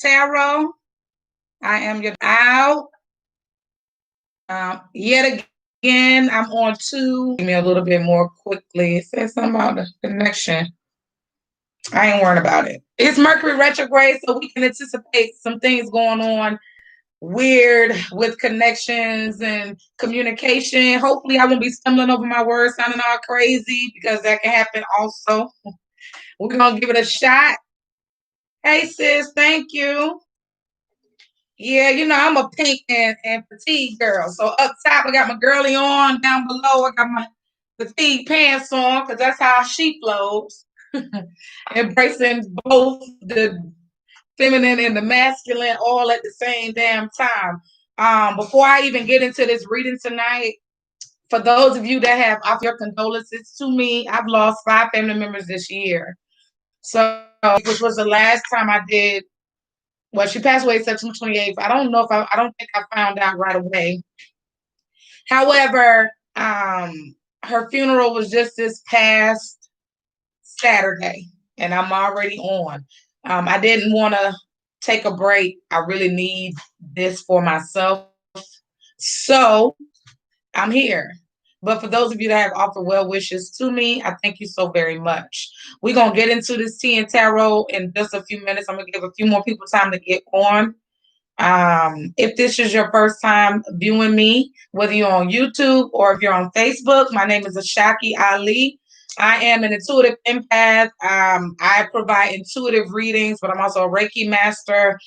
Tarot. I am your out. Yet again, I'm on two. Give me a little bit more quickly. It says something about the connection. I ain't worried about it. It's Mercury retrograde, so we can anticipate some things going on weird with connections and communication. Hopefully, I won't be stumbling over my words, sounding all crazy, because that can happen also. We're going to give it a shot. Hey, sis, thank you. Yeah, I'm a pink and fatigue girl. So up top, I got my girly on. Down below, I got my fatigue pants on, because that's how she flows. Embracing both the feminine and the masculine all at the same damn time. Before I even get into this reading tonight, for those of you that have offered your condolences to me, I've lost 5 family members this year. So, which was the last time I did. Well, she passed away September 28th. I don't know if I don't think I found out right away. However, her funeral was just this past Saturday, and I'm already on. I didn't want to take a break. I really need this for myself. So I'm here. But for those of you that have offered well wishes to me, I thank you so very much. We're going to get into this tea and tarot in just a few minutes. I'm going to give a few more people time to get on. If this is your first time viewing me, whether you're on YouTube or if you're on Facebook, my name is Ashaki Ali. I am an intuitive empath. I provide intuitive readings, but I'm also a Reiki master,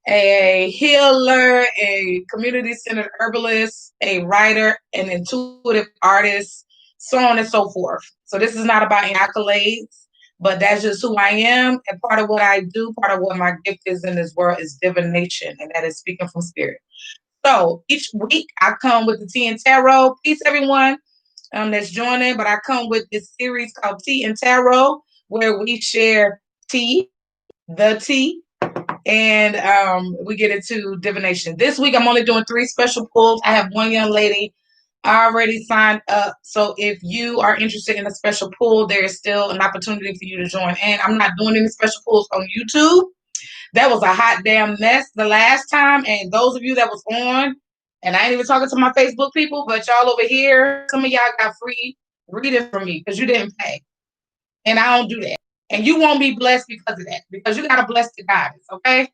a healer, a community-centered herbalist, a writer, an intuitive artist, so on and so forth. So this is not about any accolades, but that's just who I am. And part of what I do, part of what my gift is in this world is divination, and that is speaking from spirit. So each week I come with the tea and tarot. Peace, everyone that's joining. But I come with this series called Tea and Tarot, where we share tea, the tea, and we get into divination. This week I'm only doing 3 special pulls. I have one young lady already signed up. So if you are interested in a special pull, there is still an opportunity for you to join in. I'm not doing any special pulls on YouTube. That was a hot damn mess the last time. And those of you that was on, and I ain't even talking to my Facebook people, but y'all over here, some of y'all got free reading from me because you didn't pay. And I don't do that. And you won't be blessed because of that, because you got to bless the goddess, okay?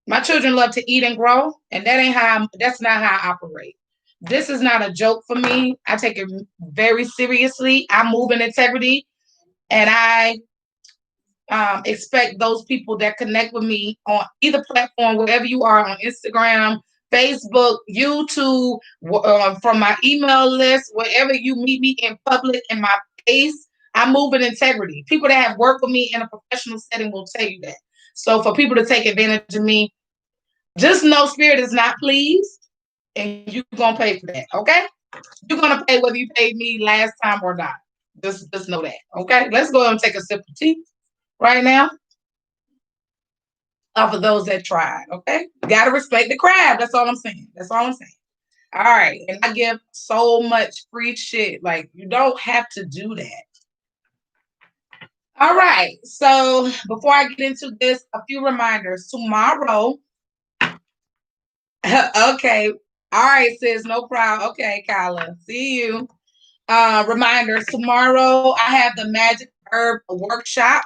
My children love to eat and grow, and that's not how I operate. This is not a joke for me. I take it very seriously. I move in integrity, and I expect those people that connect with me on either platform, wherever you are, on Instagram, Facebook, YouTube, from my email list, wherever you meet me in public, in my face, I move in integrity. People that have worked with me in a professional setting will tell you that. So for people to take advantage of me, just know spirit is not pleased, and you're going to pay for that, okay? You're going to pay whether you paid me last time or not. Just know that, okay? Let's go and take a sip of tea right now. For those that tried, okay? You got to respect the crowd. That's all I'm saying. That's all I'm saying. All right. And I give so much free shit. Like, you don't have to do that. All right. So before I get into this, a few reminders. Tomorrow, okay. All right, sis, no problem. Okay, Kyla. See you. Reminders. Tomorrow, I have the Magic Herb workshop.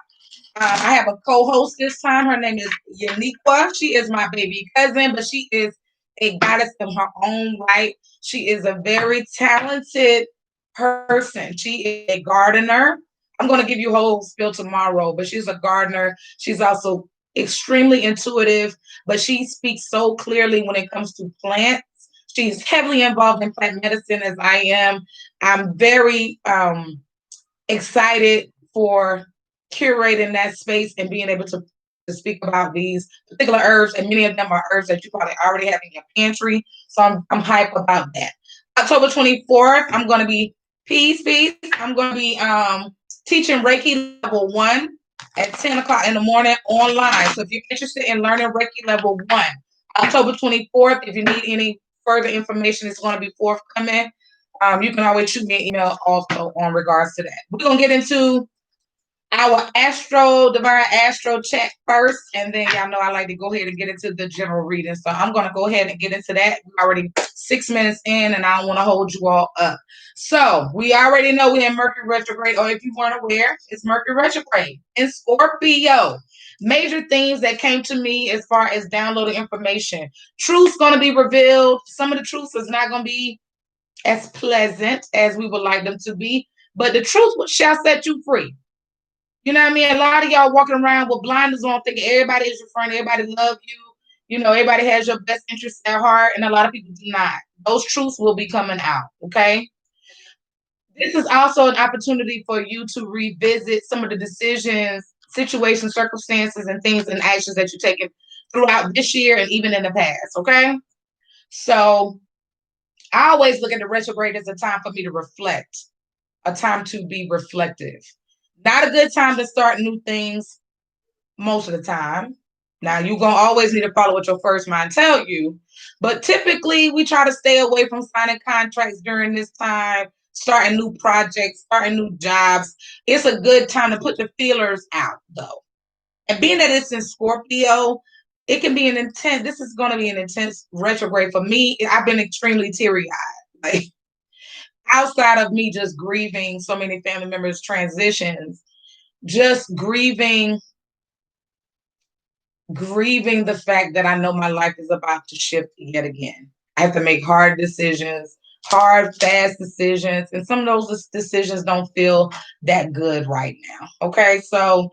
I have a co-host this time. Her name is Uniqua. She is my baby cousin, but she is a goddess in her own right. She is a very talented person. She is a gardener. I'm going to give you a whole spiel tomorrow, but she's a gardener. She's also extremely intuitive, but she speaks so clearly when it comes to plants. She's heavily involved in plant medicine, as I am. I'm very excited for curating that space and being able to speak about these particular herbs, and many of them are herbs that you probably already have in your pantry. So I'm hype about that. October 24th, I'm going to be peace. I'm going to be teaching Reiki level 1 at 10 o'clock in the morning online. So if you're interested in learning Reiki level 1, October 24th, if you need any further information, it's going to be forthcoming. You can always shoot me an email also on regards to that. We're going to get into our divine astro check first, and then y'all know I like to go ahead and get into the general reading. So I'm going to go ahead and get into that. We're already 6 minutes in, and I don't want to hold you all up. So we already know we have Mercury retrograde, or if you weren't aware, it's Mercury retrograde in Scorpio. Major things that came to me as far as downloading information. Truth's going to be revealed. Some of the truths is not going to be as pleasant as we would like them to be, but the truth shall set you free. You know what I mean? A lot of y'all walking around with blinders on, thinking everybody is your friend, everybody love you. You know, everybody has your best interests at heart, and a lot of people do not. Those truths will be coming out, okay? This is also an opportunity for you to revisit some of the decisions, situations, circumstances, and things and actions that you've taken throughout this year and even in the past, okay? So I always look at the retrograde as a time for me to reflect, a time to be reflective. Not a good time to start new things most of the time. Now, you're going to always need to follow what your first mind tell you. But typically, we try to stay away from signing contracts during this time, starting new projects, starting new jobs. It's a good time to put the feelers out, though. And being that it's in Scorpio, it can be this is going to be an intense retrograde for me. I've been extremely teary-eyed. Like, outside of me just grieving so many family members' transitions, just grieving the fact that I know my life is about to shift yet again. I have to make hard decisions, hard, fast decisions, and some of those decisions don't feel that good right now. Okay, so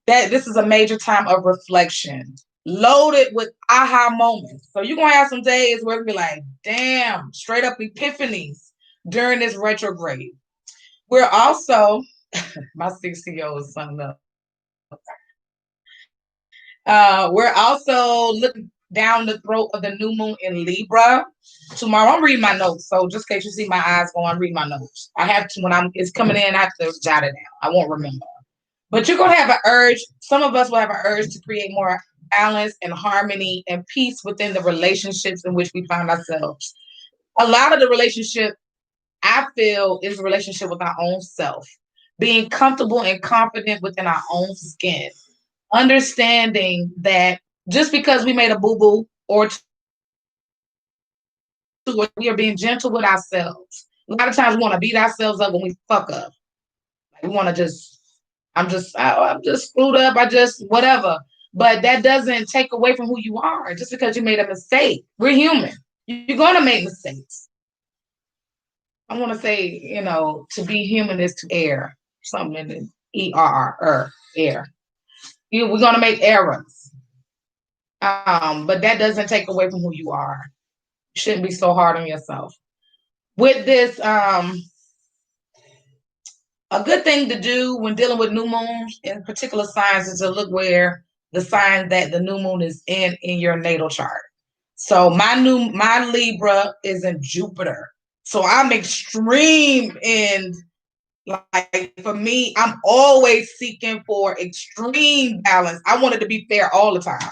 this is a major time of reflection, loaded with aha moments. So you're gonna have some days where it'll be like, damn, straight up epiphanies during this retrograde. We're also my 60-year-old is something else. We're also looking down the throat of the new moon in Libra. Tomorrow, I'm reading my notes. So just in case you see my eyes going, read my notes. I have to, when it's coming in, I have to jot it down. I won't remember. But you're going to have an urge. Some of us will have an urge to create more balance and harmony and peace within the relationships in which we find ourselves. A lot of the relationship, I feel, is a relationship with our own self. Being comfortable and confident within our own skin. Understanding that just because we made a boo-boo or two, we are being gentle with ourselves. A lot of times we want to beat ourselves up when we fuck up. Like we want to I'm just screwed up. Whatever. But that doesn't take away from who you are just because you made a mistake. We're human. You're going to make mistakes. I want to say, to be human is to err. Something in the E-R-R, air. We're going to make errors. But that doesn't take away from who you are. You shouldn't be so hard on yourself. With this, a good thing to do when dealing with new moons in particular signs is to look where the sign that the new moon is in your natal chart. So my Libra is in Jupiter. So I'm extreme in, like, for me, I'm always seeking for extreme balance. I want it to be fair all the time.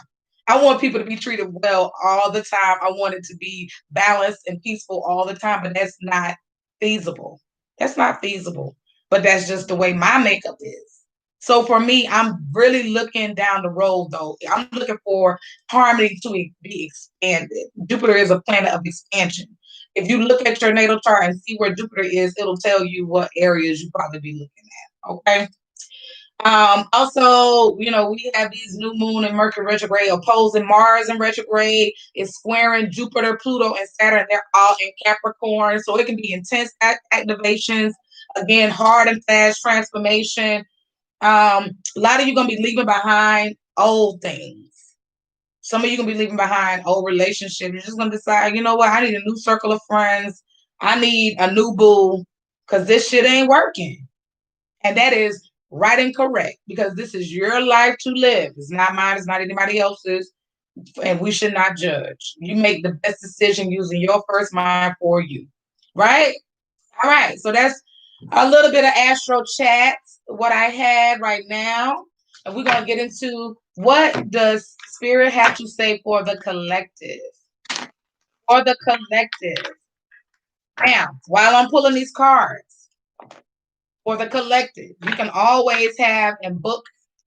I want people to be treated well all the time. I want it to be balanced and peaceful all the time, but that's not feasible. That's not feasible. But that's just the way my makeup is. So for me, I'm really looking down the road, though. I'm looking for harmony to be expanded. Jupiter is a planet of expansion. If you look at your natal chart and see where Jupiter is, it'll tell you what areas you probably be looking at. Okay. Also, we have these new moon and Mercury retrograde opposing Mars in retrograde. It's squaring Jupiter, Pluto, and Saturn. They're all in Capricorn. So it can be intense activations. Again, hard and fast transformation. A lot of you going to be leaving behind old things. Some of you going to be leaving behind old relationships. You're just going to decide, you know what? I need a new circle of friends. I need a new boo because this shit ain't working. And that is right and correct because this is your life to live. It's not mine. It's not anybody else's. And we should not judge. You make the best decision using your first mind for you. Right? All right. So that's a little bit of astro chat, what I had right now. And we're going to get into what does Spirit have to say for the collective. For the collective. Now, while I'm pulling these cards, for the collective. You can always have a book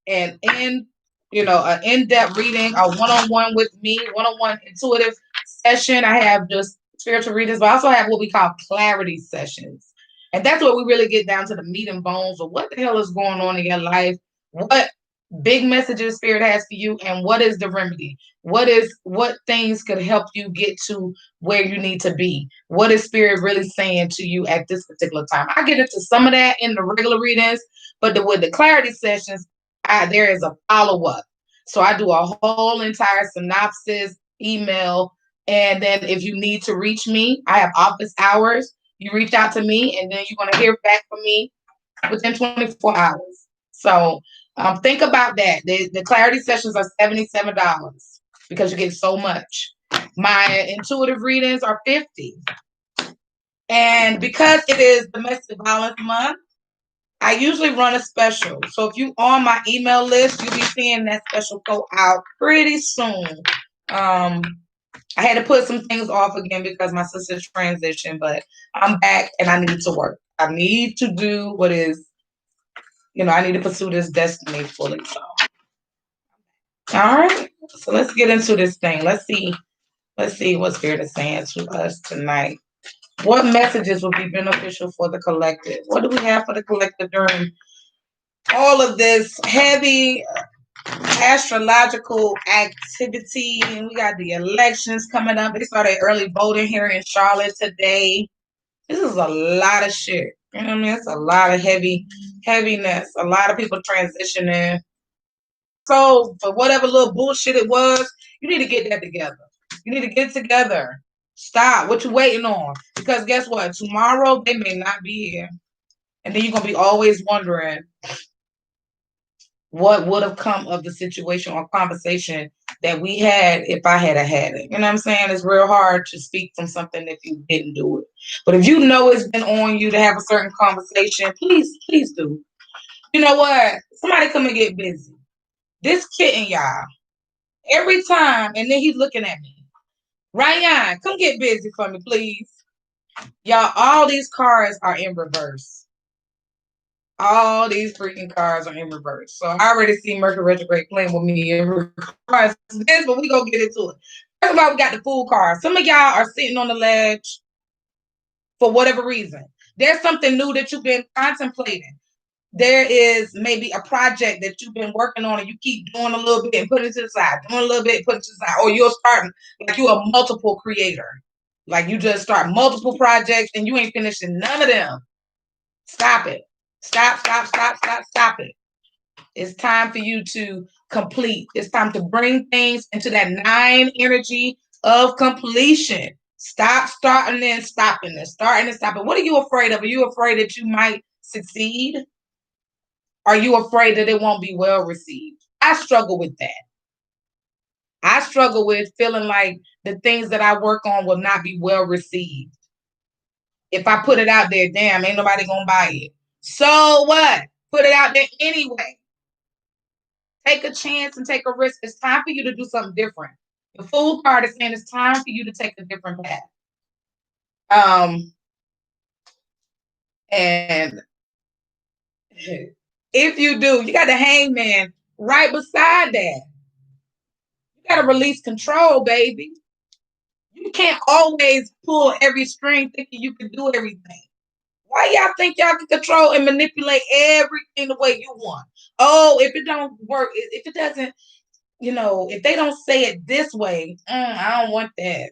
and an in-depth reading, a one-on-one with me, one-on-one intuitive session. I have just spiritual readings, but I also have what we call clarity sessions. And that's where we really get down to the meat and bones of what the hell is going on in your life, what big messages spirit has for you, and what is the remedy. What things could help you get to where you need to be? What is spirit really saying to you at this particular time? I get into some of that in the regular readings, but with the clarity sessions, there is a follow-up. So I do a whole entire synopsis, email, and then if you need to reach me, I have office hours. You reach out to me, and then you're going to hear back from me within 24 hours. So think about that. The clarity sessions are $77 because you get so much. My intuitive readings are $50. And because it is Domestic Violence Month, I usually run a special. So if you on my email list, you'll be seeing that special go out pretty soon. I had to put some things off again because my sister's transitioned, but I'm back and I need to work. I need to do what is, I need to pursue this destiny fully. So, all right. So let's get into this thing. Let's see what Spirit is saying to us tonight. What messages will be beneficial for the collective? What do we have for the collective during all of this heavy astrological activity? And we got the elections coming up. They started early voting here in Charlotte today. This is a lot of shit. You know what I mean? It's a lot of heaviness. A lot of people transitioning. So for whatever little bullshit it was, you need to get that together. You need to get it together. Stop. What you waiting on? Because guess what? Tomorrow they may not be here. And then you're gonna be always wondering what would have come of the situation or conversation that we had if I had it. You know what I'm saying? It's real hard to speak from something if you didn't do it. But if you know it's been on you to have a certain conversation, please do. You know what? Somebody come and get busy. This kitten, y'all, every time, and then he's looking at me. Ryan, come get busy for me, please. Y'all, all these cars are in reverse. All these freaking cars are in reverse. So I already see Mercury retrograde playing with me in reverse. This, but we gonna get into it. First of all, we got the fool cars. Some of y'all are sitting on the ledge for whatever reason. There's something new that you've been contemplating. There is maybe a project that you've been working on and you keep doing a little bit and putting it to the side, doing a little bit, putting it to the side, or you're starting like you're a multiple creator. Like you just start multiple projects and you ain't finishing none of them. Stop it. Stop it. It's time for you to complete. It's time to bring things into that 9 energy of completion. Stop starting and stopping it. Starting and stopping. What are you afraid of? Are you afraid that you might succeed? Are you afraid that it won't be well received? I struggle with that. I struggle with feeling like the things that I work on will not be well received. If I put it out there, damn, ain't nobody gonna buy it. So what? Put it out there anyway. Take a chance and take a risk. It's time for you to do something different. The Fool card is saying it's time for you to take a different path. And if you do, you got the Hangman right beside that. You got to release control, baby. You can't always pull every string thinking you can do everything. Why y'all think y'all can control and manipulate everything the way you want? Oh, if it don't work, if it doesn't, if they don't say it this way, I don't want that.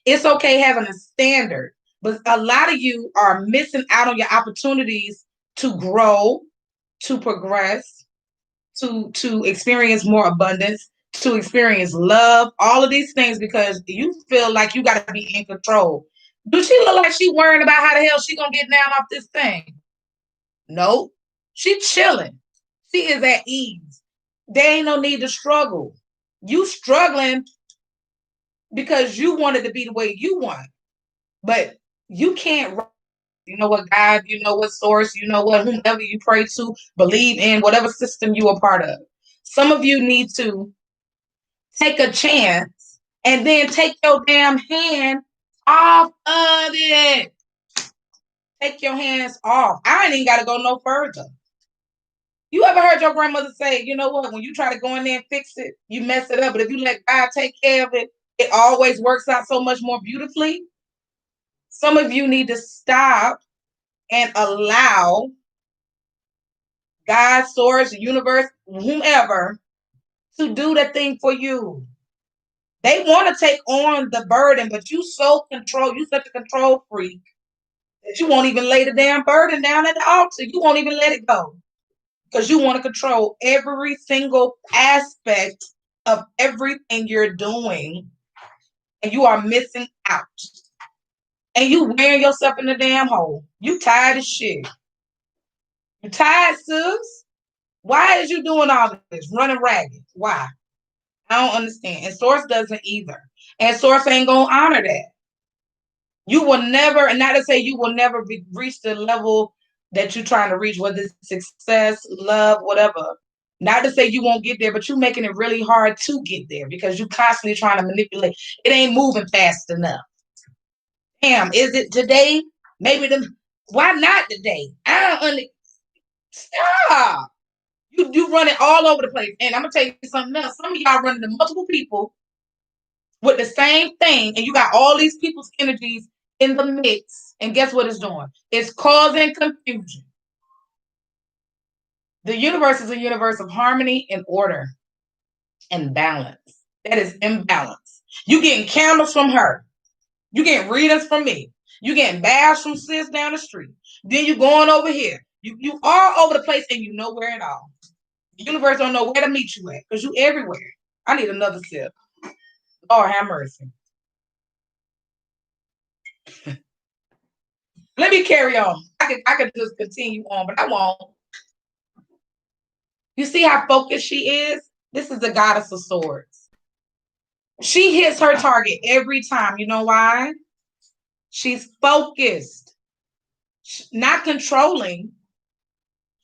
It's okay having a standard, but a lot of you are missing out on your opportunities to grow, to progress, to experience more abundance, to experience love, all of these things because you feel like you got to be in control. Do she look like she worrying about how the hell she gonna get down off this thing? No, she chilling. She is at ease. There ain't no need to struggle. You struggling because you wanted to be the way you want, but you can't. You know what God, you know what source, you know what whomever you pray to, believe in, whatever system you are part of. Some of you need to take a chance and then take your damn hand off of it. Take your hands off. I ain't even got to go no further. You ever heard your grandmother say, you know what, when you try to go in there and fix it, you mess it up. But if you let God take care of it, it always works out so much more beautifully. Some of you need to stop and allow God, source, the universe, whomever, to do the thing for you. They want to take on the burden, but you such a control freak that you won't even lay the damn burden down at the altar. You won't even let it go because you want to control every single aspect of everything you're doing, and you are missing out. And you wearing yourself in the damn hole. You tired as shit. You tired, sis? Why is you doing all this? Running ragged. Why? I don't understand. And Source doesn't either. And Source ain't gonna honor that. You will never, and not to say you will never reach the level that you're trying to reach, whether it's success, love, whatever. Not to say you won't get there, but you're making it really hard to get there because you're constantly trying to manipulate. It ain't moving fast enough. Damn, is it today? Maybe why not today? I don't stop. You running all over the place. And I'm gonna tell you something else. Some of y'all running to multiple people with the same thing, and you got all these people's energies in the mix. And guess what it's doing? It's causing confusion. The universe is a universe of harmony and order and balance. That is imbalance. You getting candles from her. You getting readings from me. You getting baths from sis down the street. Then you going over here. You all over the place and you nowhere at all. The universe don't know where to meet you at because you everywhere. I need another sip. Lord have mercy. Let me carry on. I could just continue on, but I won't. You see how focused she is? This is the goddess of swords. She hits her target every time. You know why? She's focused, not controlling.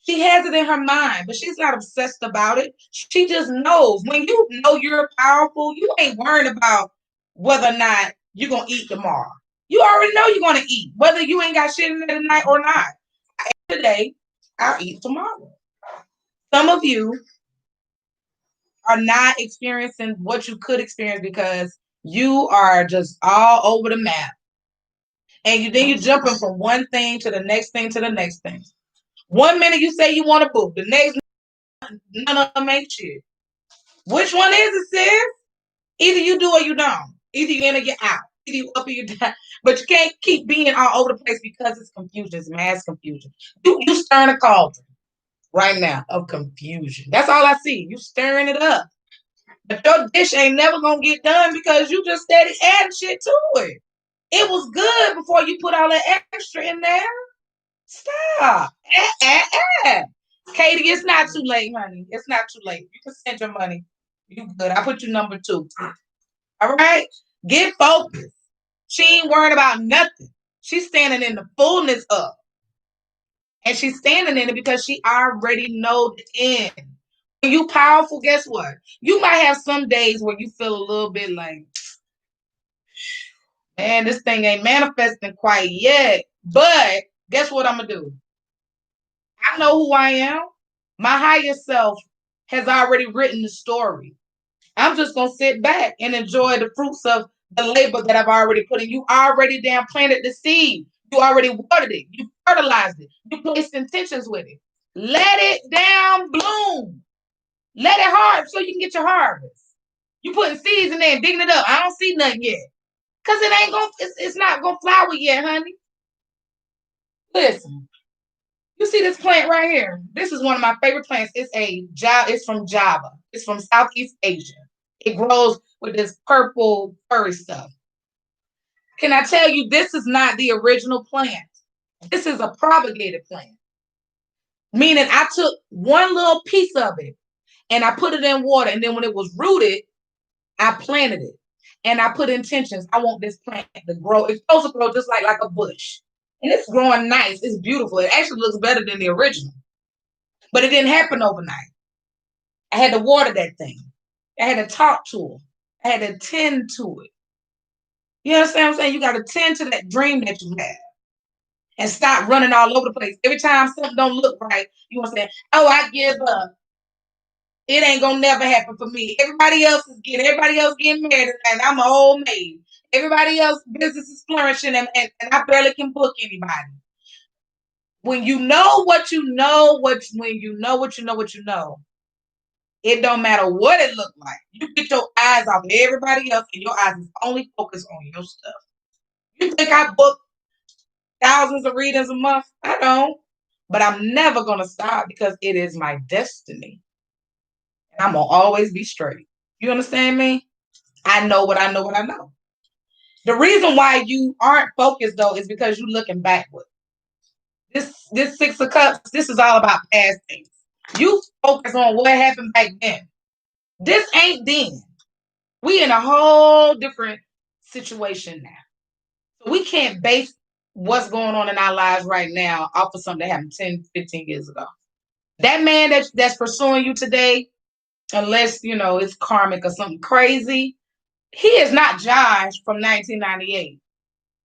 She has it in her mind, but she's not obsessed about it. She just knows. When you know you're powerful, you ain't worried about whether or not you're going to eat tomorrow. You already know you're going to eat, whether you ain't got shit in there tonight or not. I ate today, I'll eat tomorrow. Some of you are not experiencing what you could experience because you are just all over the map. And then you're jumping from one thing to the next thing to the next thing. 1 minute you say you want to book, the next none of them ain't shit. Which one is it, sis? Either you do or you don't. Either you're in or you're out. Either you up or you down. But you can't keep being all over the place because it's confusion. It's mass confusion. You stirring a cauldron right now of confusion. That's all I see. You stirring it up. But your dish ain't never going to get done because you just steady adding shit to it. It was good before you put all that extra in there. Stop. Katie, it's not too late, honey. It's not too late. You can send your money. You good. I put you number 2. All right? Get focused. She ain't worried about nothing. She's standing in the fullness of. And she's standing in it because she already knows the end. When you powerful, guess what? You might have some days where you feel a little bit like, man, this thing ain't manifesting quite yet. But guess what I'm going to do? I know who I am. My higher self has already written the story. I'm just going to sit back and enjoy the fruits of the labor that I've already put in. You already damn planted the seed. You already watered it. You fertilized it. You placed intentions with it. Let it down bloom. Let it harvest so you can get your harvest. You putting seeds in there and digging it up. I don't see nothing yet. Because it ain't going it's not gonna flower yet, honey. Listen. You see this plant right here? This is one of my favorite plants. It's from Java. It's from Southeast Asia. It grows with this purple furry stuff. Can I tell you, this is not the original plant. This is a propagated plant. Meaning I took one little piece of it and I put it in water. And then when it was rooted, I planted it. And I put intentions. I want this plant to grow. It's supposed to grow just like a bush. And it's growing nice. It's beautiful. It actually looks better than the original. But it didn't happen overnight. I had to water that thing. I had to talk to it. I had to tend to it. You understand what I'm saying? You got to tend to that dream that you have. and stop running all over the place. Every time something don't look right, you want to say, "Oh, I give up. It ain't gonna never happen for me. Everybody else getting married, and I'm an old maid. Everybody else business is flourishing, and I barely can book anybody." When you know what you know, when you know what you know what you know, it don't matter what it look like. You get your eyes off of everybody else, and your eyes is only focused on your stuff. You think I book thousands of readings a month? I don't. But I'm never gonna stop because it is my destiny. And I'm gonna always be straight. You understand me? I know what I know what I know. The reason why you aren't focused though is because you're looking backward. This Six of Cups, this is all about past things. You focus on what happened back then. This ain't then. We in a whole different situation now. So we can't base what's going on in our lives right now off of something that happened 10, 15 years ago. That man that's pursuing you today, unless you know it's karmic or something crazy, he is not Josh from 1998.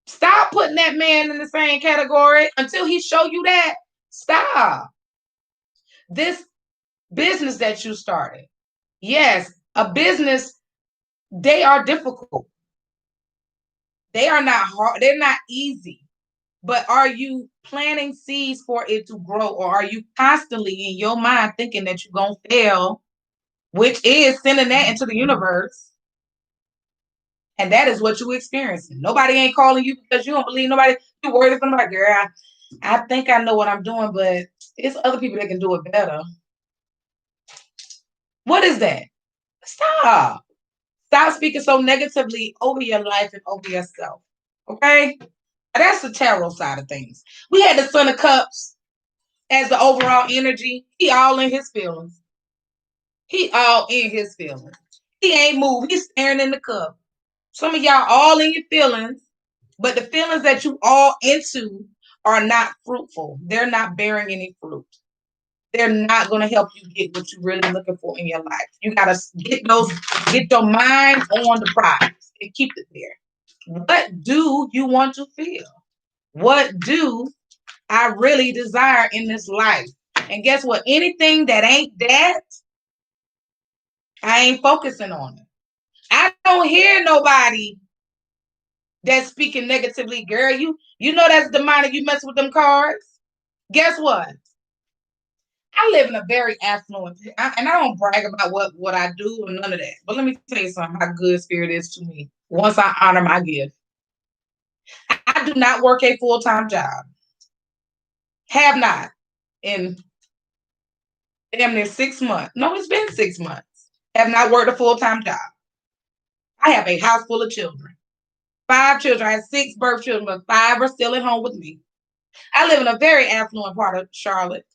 Stop putting that man in the same category until he show you that. Stop. This business that you started, yes, a business, they are difficult. They are not hard. They're not easy. But are you planting seeds for it to grow, or are you constantly in your mind thinking that you're going to fail, which is sending that into the universe? And that is what you're experiencing. Nobody ain't calling you because you don't believe nobody. You're worried for nobody. Girl, I think I know what I'm doing, but it's other people that can do it better. What is that? Stop. Stop speaking so negatively over your life and over yourself. Okay? That's the tarot side of things. We had the Son of Cups as the overall energy. He all in his feelings. He all in his feelings. He ain't moved. He's staring in the cup. Some of y'all all in your feelings, but the feelings that you all into are not fruitful. They're not bearing any fruit. They're not going to help you get what you're really looking for in your life. You got to get your mind on the prize and keep it there. What do you want to feel? What do I really desire in this life? And guess what? Anything that ain't that, I ain't focusing on it. I don't hear nobody that's speaking negatively. Girl, you know that's demonic. You mess with them cards. Guess what? I live in a very affluent, and I don't brag about what I do or none of that. But let me tell you something, how good spirit is to me. Once I honor my gift. I do not work a full-time job. Have not in damn near 6 months. No, it's been 6 months. Have not worked a full-time job. I have a house full of children. 5 children. I have 6 birth children, but 5 are still at home with me. I live in a very affluent part of Charlotte.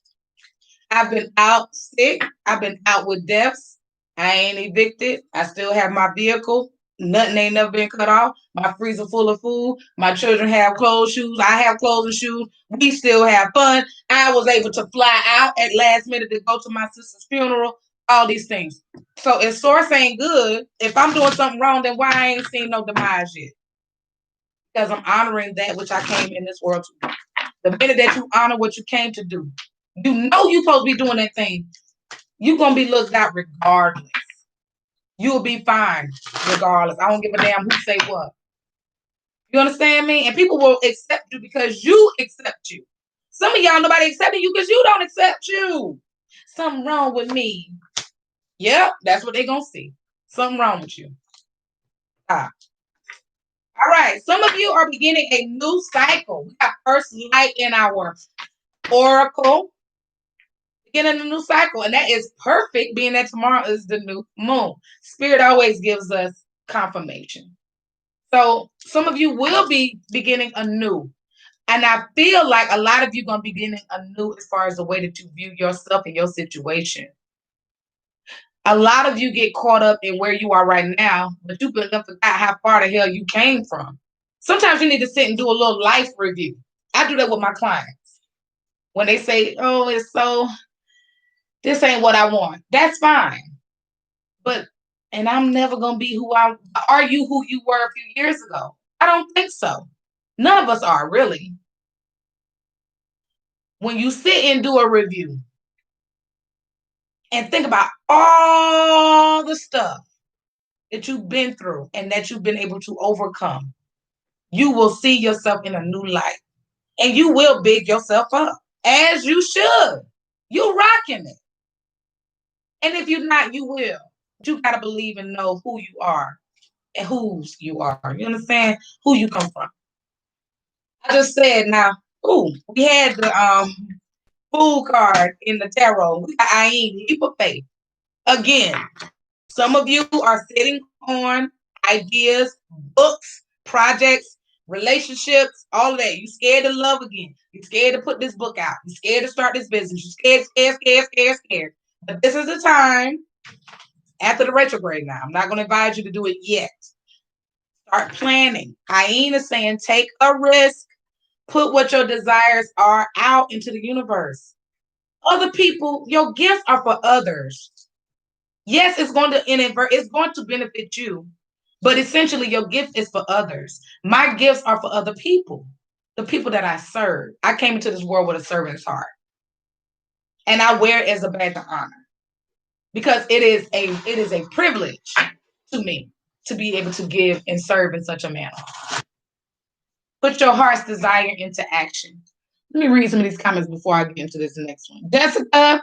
I've been out sick. I've been out with deaths. I ain't evicted. I still have my vehicle. Nothing ain't never been cut off. My freezer full of food. My children have clothes, shoes. I have clothes and shoes. We still have fun. I was able to fly out at last minute to go to my sister's funeral. All these things. So if source ain't good, if I'm doing something wrong, then why I ain't seen no demise yet? Because I'm honoring that which I came in this world to do. The minute that you honor what you came to do, you know you're supposed to be doing that thing. You're going to be looked at regardless. You'll be fine regardless. I don't give a damn who say what. You understand me? And people will accept you because you accept you. Some of y'all, nobody accepting you because you don't accept you. Something wrong with me. Yep, that's what they're going to see. Something wrong with you. All right. Some of you are beginning a new cycle. We got first light in our oracle. Beginning a new cycle, and that is perfect, being that tomorrow is the new moon. Spirit always gives us confirmation. So some of you will be beginning anew. And I feel like a lot of you are going to be beginning anew as far as the way that you view yourself and your situation. A lot of you get caught up in where you are right now, but you forgot how far the hell you came from. Sometimes you need to sit and do a little life review. I do that with my clients. When they say, oh, this ain't what I want. That's fine. And I'm never going to be are you who you were a few years ago? I don't think so. None of us are, really. when you sit and do a review and think about all the stuff that you've been through and that you've been able to overcome, you will see yourself in a new light. And you will big yourself up, as you should. You're rocking it. And if you're not, you will. You got to believe and know who you are and whose you are. You understand? Who you come from. I just said now, we had the food card in the tarot. We got Ayin, leap of faith. Again, some of you are sitting on ideas, books, projects, relationships, all of that. You scared to love again. You're scared to put this book out. You're scared to start this business. You're scared. But this is the time after the retrograde now. I'm not going to advise you to do it yet. Start planning. Ayin is saying take a risk. Put what your desires are out into the universe. Other people, your gifts are for others. Yes, it's going to benefit you, but essentially your gift is for others. My gifts are for other people, the people that I serve. I came into this world with a servant's heart, and I wear it as a badge of honor because it is a privilege to me to be able to give and serve in such a manner. Put your heart's desire into action. Let me read some of these comments before I get into this next one. Jessica,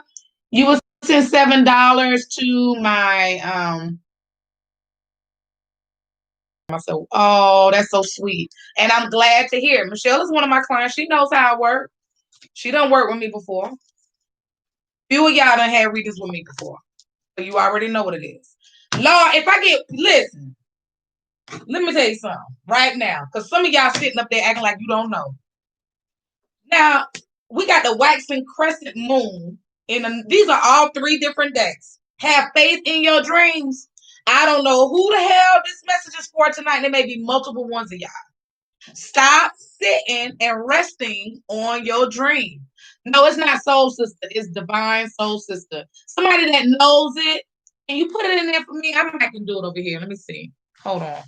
you will send $7 to my myself. Oh, that's so sweet. And I'm glad to hear. Michelle is one of my clients. She knows how I work. She done worked with me before. Few of y'all done had readers with me before. So you already know what it is. Lord, listen, let me tell you something right now. Because some of y'all sitting up there acting like you don't know. Now, we got the waxing crescent moon. These are all 3 different decks. Have faith in your dreams. I don't know who the hell this message is for tonight. There may be multiple ones of y'all. Stop sitting and resting on your dream. No, it's not soul sister. It's divine soul sister. Somebody that knows it. Can you put it in there for me? I can do it over here. Let me see. Hold on.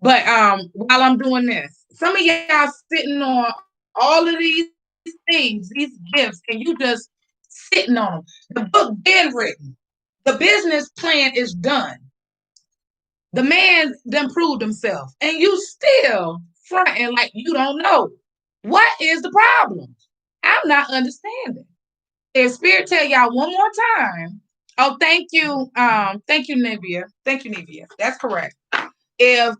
But while I'm doing this, some of y'all sitting on all of these things, these gifts, and you just sitting on them. The book been written. The business plan is done. The man done proved himself, and you still fronting like you don't know. What is the problem? I'm not understanding. If Spirit tell y'all one more time, oh, thank you, Nivea. Thank you, Nivea. That's correct. If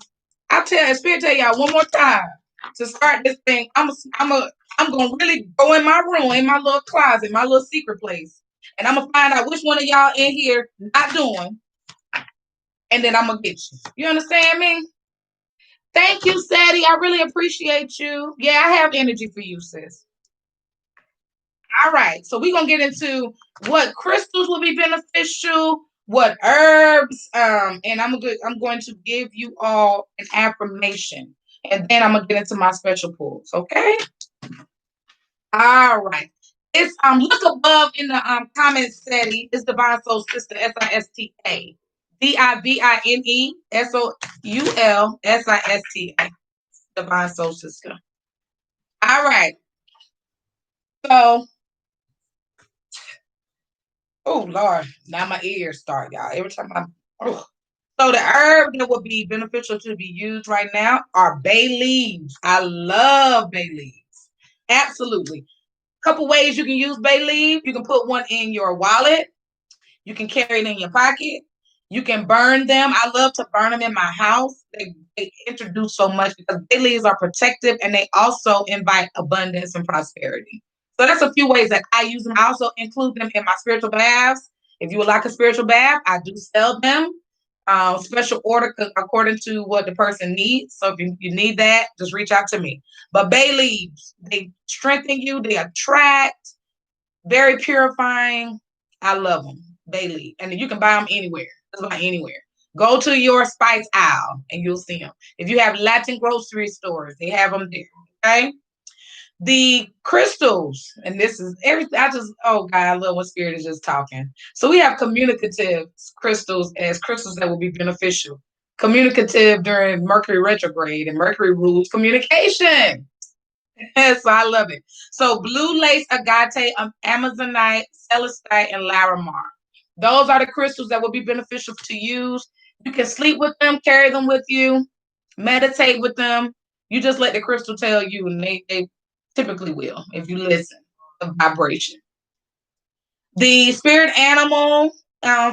Spirit tell y'all one more time to start this thing, I'm gonna really go in my room, in my little closet, my little secret place, and I'm gonna find out which one of y'all in here not doing, and then I'm gonna get you. You understand me? Thank you, Sadie. I really appreciate you. Yeah, I have energy for you, sis. All right, so we're gonna get into what crystals will be beneficial, what herbs, and I'm going to give you all an affirmation, and then I'm gonna get into my special pulls. Okay. All right. It's look above in the comments setting. It's Divine Soul Sister SISTA. DIVINE Divine Soul Sister. All right. So, oh Lord, now my ears start, y'all. Every time so the herb that would be beneficial to be used right now are bay leaves. I love bay leaves. Absolutely. Couple ways you can use bay leaf. You can put one in your wallet. You can carry it in your pocket. You can burn them. I love to burn them in my house. They introduce so much because bay leaves are protective and they also invite abundance and prosperity. So that's a few ways that I use them. I also include them in my spiritual baths. If you would like a spiritual bath, I do sell them. Special order according to what the person needs. So if you need that, just reach out to me. But bay leaves, they strengthen you. They attract. Very purifying. I love them. Bay leaf. And you can buy them anywhere. Just buy anywhere. Go to your spice aisle and you'll see them. If you have Latin grocery stores, they have them there. Okay. The crystals, and this is everything. Oh God, I love when Spirit is just talking. So we have communicative crystals as crystals that will be beneficial. Communicative during Mercury retrograde, and Mercury rules communication. So I love it. So blue lace, agate, amazonite, celestite, and larimar. Those are the crystals that will be beneficial to use. You can sleep with them, carry them with you, meditate with them. You just let the crystal tell you, and they typically will if you listen. The vibration. The spirit animal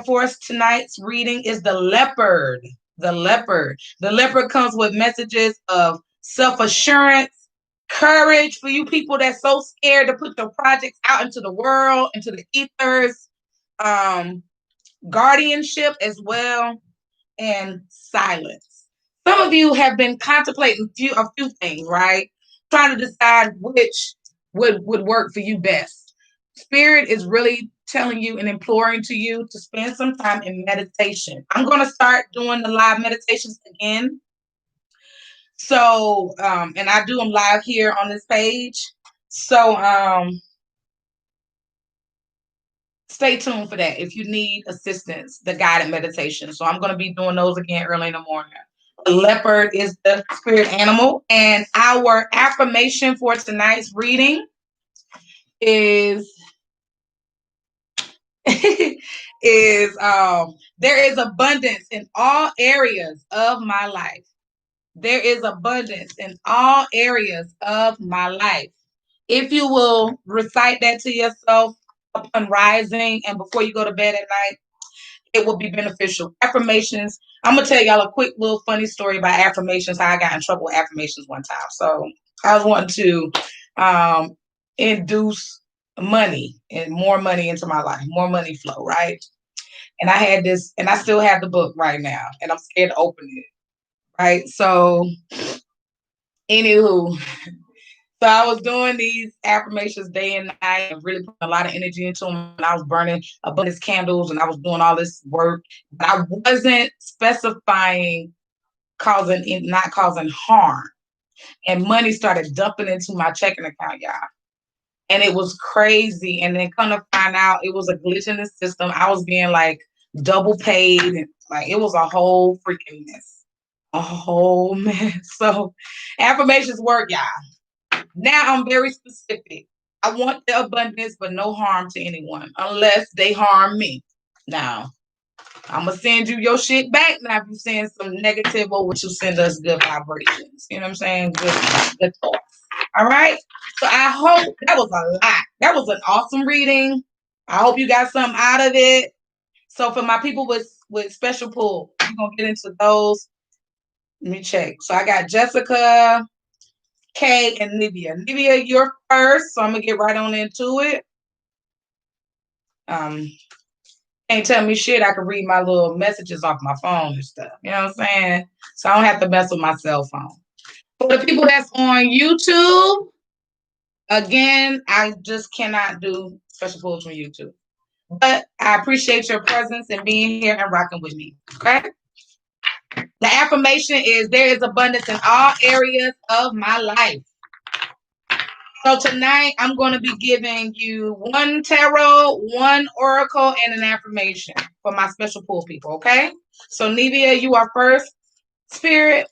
for us tonight's reading is the leopard. The leopard. The leopard comes with messages of self assurance, courage for you people that's so scared to put your projects out into the world, into the ethers, um, guardianship as well, and silence. Some of you have been contemplating a few things, right? Trying to decide which would work for you best. Spirit is really telling you and imploring to you to spend some time in meditation. I'm going to start doing the live meditations again. So, and I do them live here on this page. So, stay tuned for that if you need assistance, the guided meditation. So, I'm going to be doing those again early in the morning. The leopard is the spirit animal, and our affirmation for tonight's reading is there is abundance in all areas of my life. There is abundance in all areas of my life. If you will recite that to yourself upon rising and before you go to bed at night, it will be beneficial. Affirmations. I'm gonna tell y'all a quick little funny story about affirmations. How I got in trouble with affirmations one time. So I was wanting to induce money and more money into my life, more money flow, right? And I had this, and I still have the book right now, and I'm scared to open it, right? So, anywho, so I was doing these affirmations day and night and really putting a lot of energy into them. And I was burning abundance candles and I was doing all this work, but I wasn't specifying not causing harm. And money started dumping into my checking account, y'all. And it was crazy. And then come to find out it was a glitch in the system. I was being like double paid. And like it was a whole freaking mess. A whole mess. So affirmations work, y'all. Now I'm very specific. I want the abundance, but no harm to anyone unless they harm me. Now, I'm gonna send you your shit back. Now, if you send some negative, or would you send us good vibrations? You know what I'm saying? Good thoughts. All right. So I hope that was a lot. That was an awesome reading. I hope you got something out of it. So for my people with special pull, we're gonna get into those. Let me check. So I got Jessica, Kay, and Nivea. Nivea, you're first, so I'm gonna get right on into it. Can't tell me shit. I can read my little messages off my phone and stuff. You know what I'm saying? So I don't have to mess with my cell phone. For the people that's on YouTube, again, I just cannot do special pulls from YouTube. But I appreciate your presence and being here and rocking with me. Okay? The affirmation is there is abundance in all areas of my life. So tonight I'm going to be giving you one tarot, one oracle, and an affirmation for my special pull people, okay? So Nivea, you are first. Spirit,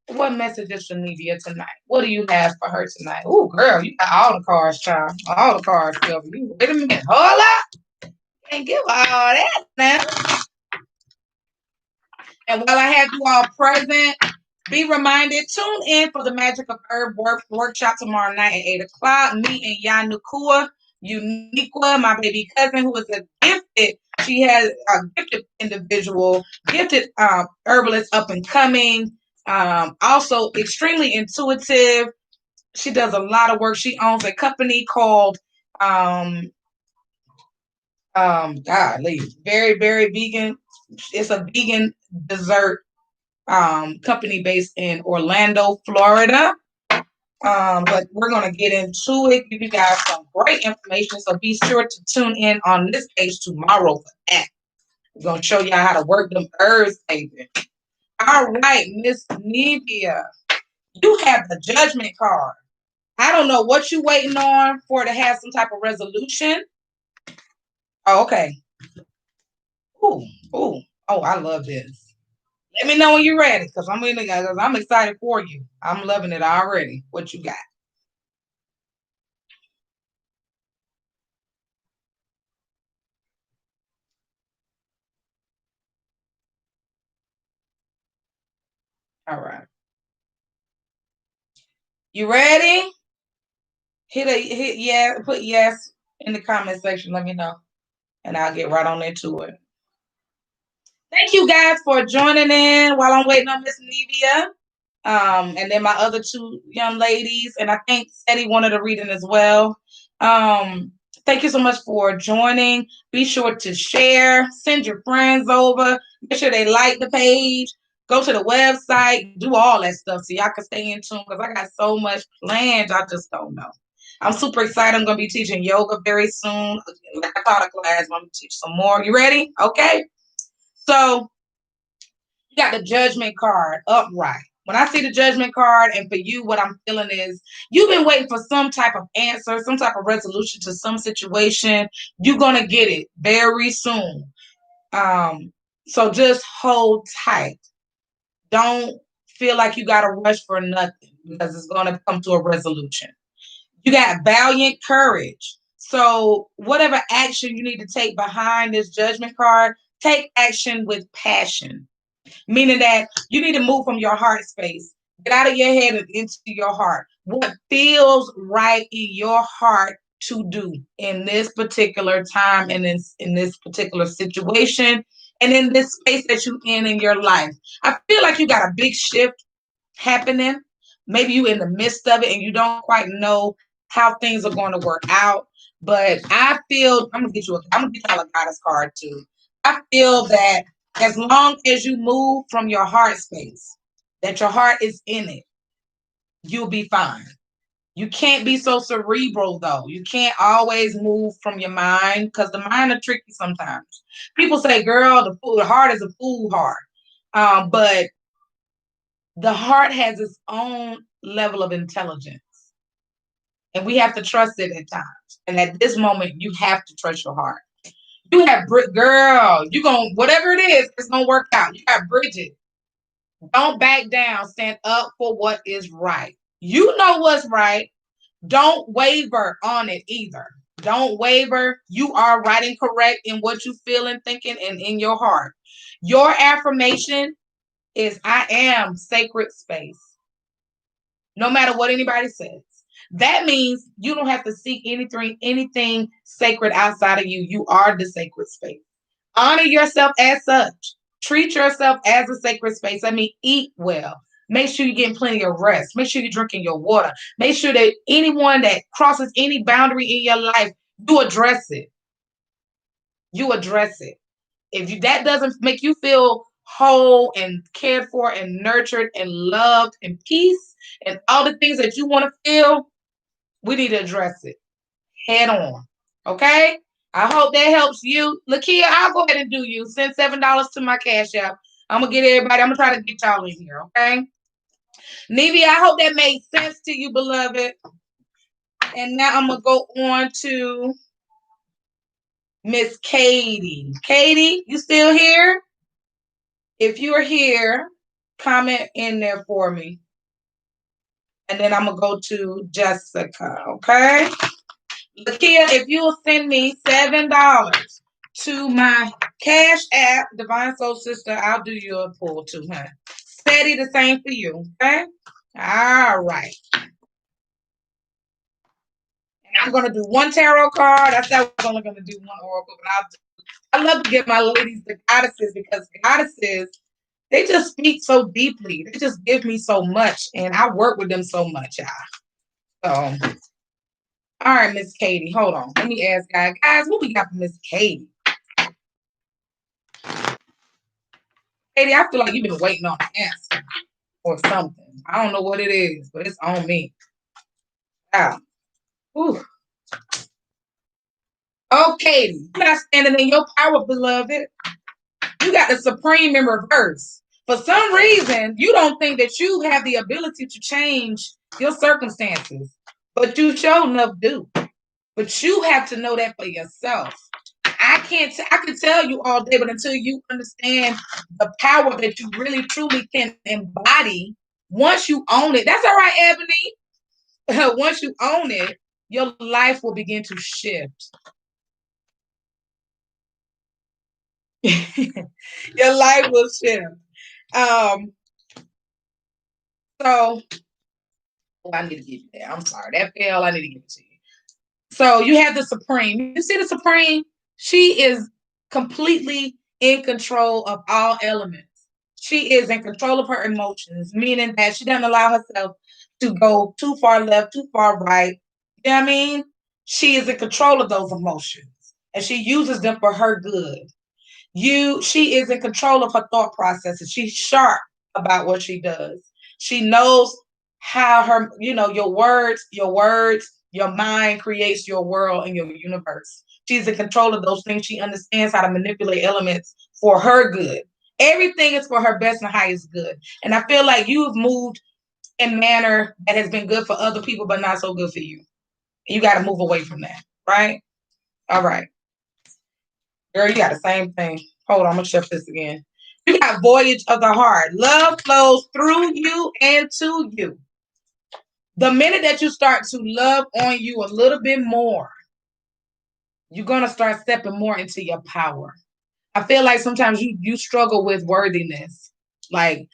what message is for Nivea tonight? What do you have for her tonight? Oh, girl, you got all the cards, child. All the cards for you. Wait a minute. Hold up. Can't give all that now. And while I have you all present, be reminded, tune in for the Magic of Herb workshop tomorrow night at 8 o'clock. Me and Yanukua, Uniqua, my baby cousin, who is a gifted, she has a gifted individual, gifted herbalist up and coming, also extremely intuitive. She does a lot of work. She owns a company called golly, very, very vegan. It's a vegan dessert company based in Orlando, Florida. But we're going to get into it, give you guys some great information. So be sure to tune in on this page tomorrow for that. We're going to show y'all how to work them herbs, baby. All right, Miss Nivea, you have the judgment card. I don't know what you're waiting on for to have some type of resolution. Oh, okay. Ooh. Oh, I love this. Let me know when you're ready, because I'm excited for you. I'm loving it already. What you got? All right. You ready? Hit yeah, put yes in the comment section. Let me know. And I'll get right on into it. Thank you guys for joining in while I'm waiting on Miss Nevia. And then my other two young ladies, and I think Steady wanted a reading as well. Thank you so much for joining. Be sure to share, send your friends over, make sure they like the page, go to the website, do all that stuff so y'all can stay in tune because I got so much planned, I just don't know. I'm super excited. I'm going to be teaching yoga very soon. Like I taught a class, I'm going to teach some more. You ready? Okay. So you got the judgment card upright. When I see the judgment card, and for you, what I'm feeling is you've been waiting for some type of answer, some type of resolution to some situation. You're going to get it very soon. So just hold tight. Don't feel like you got to rush for nothing because it's going to come to a resolution. You got valiant courage. So whatever action you need to take behind this judgment card, take action with passion. Meaning that you need to move from your heart space, get out of your head and into your heart. What feels right in your heart to do in this particular time and in this particular situation and in this space that you're in your life. I feel like you got a big shift happening. Maybe you in the midst of it and you don't quite know how things are going to work out. But I feel I'm gonna get y'all a goddess card too. I feel that as long as you move from your heart space, that your heart is in it, you'll be fine. You can't be so cerebral though. You can't always move from your mind because the mind are tricky sometimes. People say, "Girl, the heart is a fool heart," but the heart has its own level of intelligence, and we have to trust it at times. And at this moment, you have to trust your heart. You have girl, you gonna whatever it is, it's gonna work out. You got Bridget. Don't back down. Stand up for what is right. You know what's right. Don't waver on it either. Don't waver. You are right and correct in what you feel and thinking and in your heart. Your affirmation is I am sacred space. No matter what anybody says. That means you don't have to seek anything sacred outside of you. You are the sacred space. Honor yourself as such. Treat yourself as a sacred space. I mean, eat well. Make sure you're getting plenty of rest. Make sure you're drinking your water. Make sure that anyone that crosses any boundary in your life, you address it. You address it. If that doesn't make you feel whole and cared for and nurtured and loved and peace and all the things that you want to feel, we need to address it head on. Okay? I hope that helps you. Lakia, I'll go ahead and do you. Send $7 to my cash app. I'm gonna get everybody. I'm gonna try to get y'all in here, okay? Nevia, I hope that made sense to you, beloved. And now I'm gonna go on to Miss Katie. Katie, you still here? If you're here, comment in there for me. And then I'm gonna go to Jessica, okay? Lakia, if you will send me $7 to my cash app, Divine Soul Sister, I'll do you a pull too, huh? Steady, the same for you, okay? All right. And I'm gonna do one tarot card. I said I was only gonna do one oracle, but I love to give my ladies the goddesses because goddesses, they just speak so deeply. They just give me so much, and I work with them so much, y'all. So, all right, Miss Katie, hold on. Let me ask guys, what we got for Miss Katie? Katie, I feel like you've been waiting on an answer or something. I don't know what it is, but it's on me. Wow. Ooh. Oh, Katie, you're not standing in your power, beloved. You got the supreme in reverse. For some reason, you don't think that you have the ability to change your circumstances, but you sure enough do. But you have to know that for yourself. I can tell you all day, but until you understand the power that you really truly can embody, once you own it, that's all right, Ebony. Once you own it, your life will begin to shift. Your life will shift. So, well, I need to give you that. I'm sorry. That fell. I need to give it to you. So you have the Supreme. You see the Supreme? She is completely in control of all elements. She is in control of her emotions, meaning that she doesn't allow herself to go too far left, too far right. You know what I mean? She is in control of those emotions and she uses them for her good. She is in control of her thought processes. She's sharp about what she does. She knows how your mind creates your world and your universe. She's in control of those things. She understands how to manipulate elements for her good. Everything is for her best and highest good. And I feel like you've moved in manner that has been good for other people, but not so good for you. You got to move away from that, right? All right. Girl, you got the same thing. Hold on, I'm gonna shift this again. You got voyage of the heart. Love flows through you and to you. The minute that you start to love on you a little bit more, you're gonna start stepping more into your power. I feel like sometimes you struggle with worthiness, like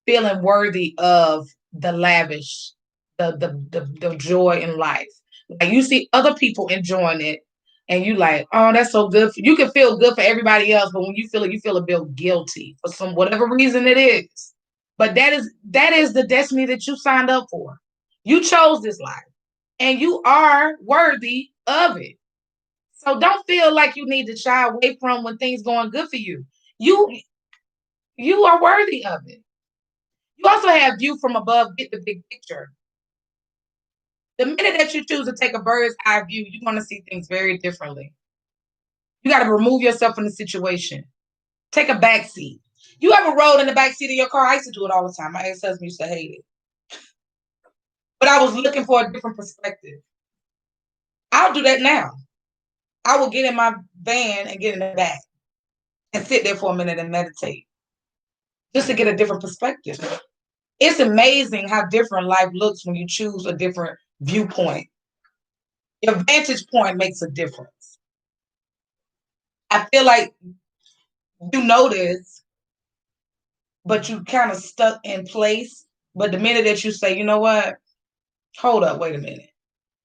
feeling worthy of the lavish, the joy in life. Like you see other people enjoying it, and you like, oh, that's so good. You can feel good for everybody else, but when you feel it, you feel a bit guilty for some whatever reason it is. But that is the destiny that you signed up for. You chose this life, and you are worthy of it. So don't feel like you need to shy away from when things going good for you. You you are worthy of it. You also have view from above, get the big picture. The minute that you choose to take a bird's eye view, you're going to see things very differently. You got to remove yourself from the situation. Take a back seat. You ever rode in the back seat of your car? I used to do it all the time. My ex-husband used to hate it. But I was looking for a different perspective. I'll do that now. I will get in my van and get in the back and sit there for a minute and meditate just to get a different perspective. It's amazing how different life looks when you choose a different viewpoint. Your vantage point makes a difference. I feel like you know this, but you kind of stuck in place. But the minute that you say, you know what, hold up, wait a minute.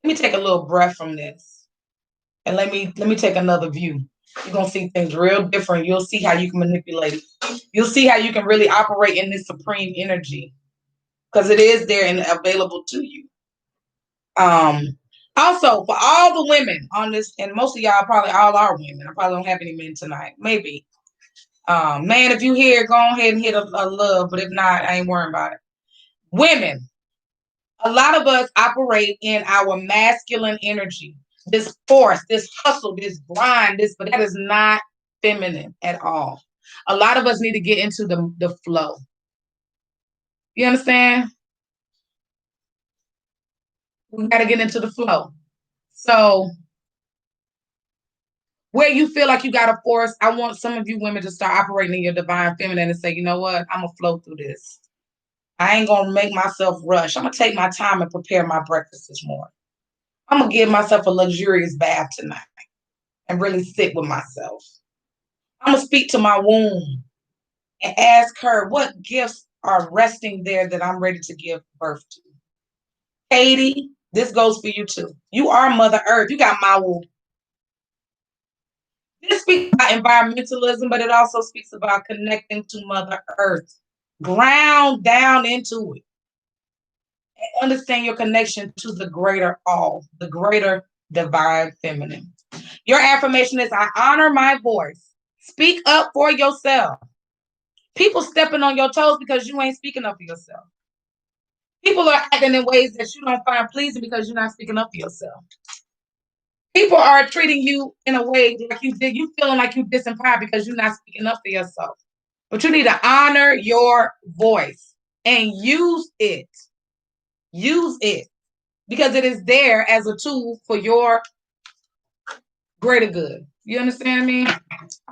Let me take a little breath from this. And let me take another view. You're gonna see things real different. You'll see how you can manipulate it. You'll see how you can really operate in this supreme energy. Because it is there and available to you. Um Also, for all the women on this, and most of y'all probably all are women. I probably don't have any men tonight. Maybe. Man, if you hear, go ahead and hit a love, but if not, I ain't worrying about it. Women, a lot of us operate in our masculine energy, this force, this hustle, this grind, but that is not feminine at all. A lot of us need to get into the flow. You understand? We got to get into the flow. So, where you feel like you got to force, I want some of you women to start operating in your divine feminine and say, you know what? I'm going to flow through this. I ain't going to make myself rush. I'm going to take my time and prepare my breakfast this morning. I'm going to give myself a luxurious bath tonight and really sit with myself. I'm going to speak to my womb and ask her what gifts are resting there that I'm ready to give birth to. Katie, this goes for you too. You are Mother Earth. You got my womb. This speaks about environmentalism, but it also speaks about connecting to Mother Earth. Ground down into it. And understand your connection to the greater all, the greater divine feminine. Your affirmation is, I honor my voice. Speak up for yourself. People stepping on your toes because you ain't speaking up for yourself. People are acting in ways that you don't find pleasing because you're not speaking up for yourself. People are treating you in a way like you feeling like you disempowered because you're not speaking up for yourself. But you need to honor your voice and use it. Use it because it is there as a tool for your greater good. You understand me?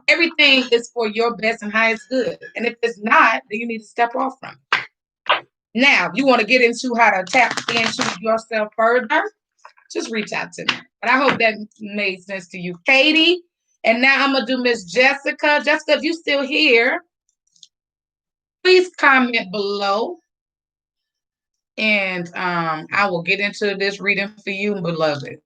Everything is for your best and highest good. And if it's not, then you need to step off from it. Now, you want to get into how to tap into yourself further, just reach out to me. But I hope that made sense to you, Katie. And now I'm going to do Miss Jessica. Jessica, if you're still here, please comment below. And I will get into this reading for you, beloved.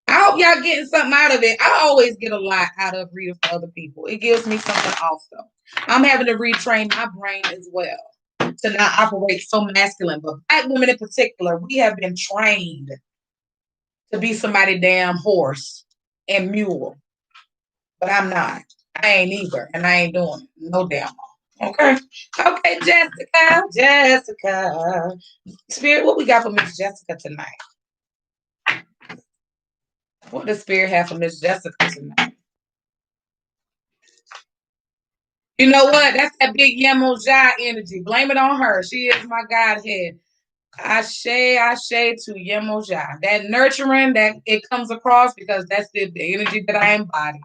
I hope y'all getting something out of it. I always get a lot out of reading for other people. It gives me something also. I'm having to retrain my brain as well to not operate so masculine. But Black women in particular, we have been trained to be somebody damn horse and mule. But I'm not. I ain't either. And I ain't doing it. No damn more. Okay. Okay, Jessica. Jessica. Spirit, what we got for Miss Jessica tonight? What does Spirit have for Miss Jessica tonight? You know what? That's that big Yemoja energy. Blame it on her. She is my Godhead. Ashe, ashe to Yemoja. That nurturing that it comes across because that's the energy that I embody.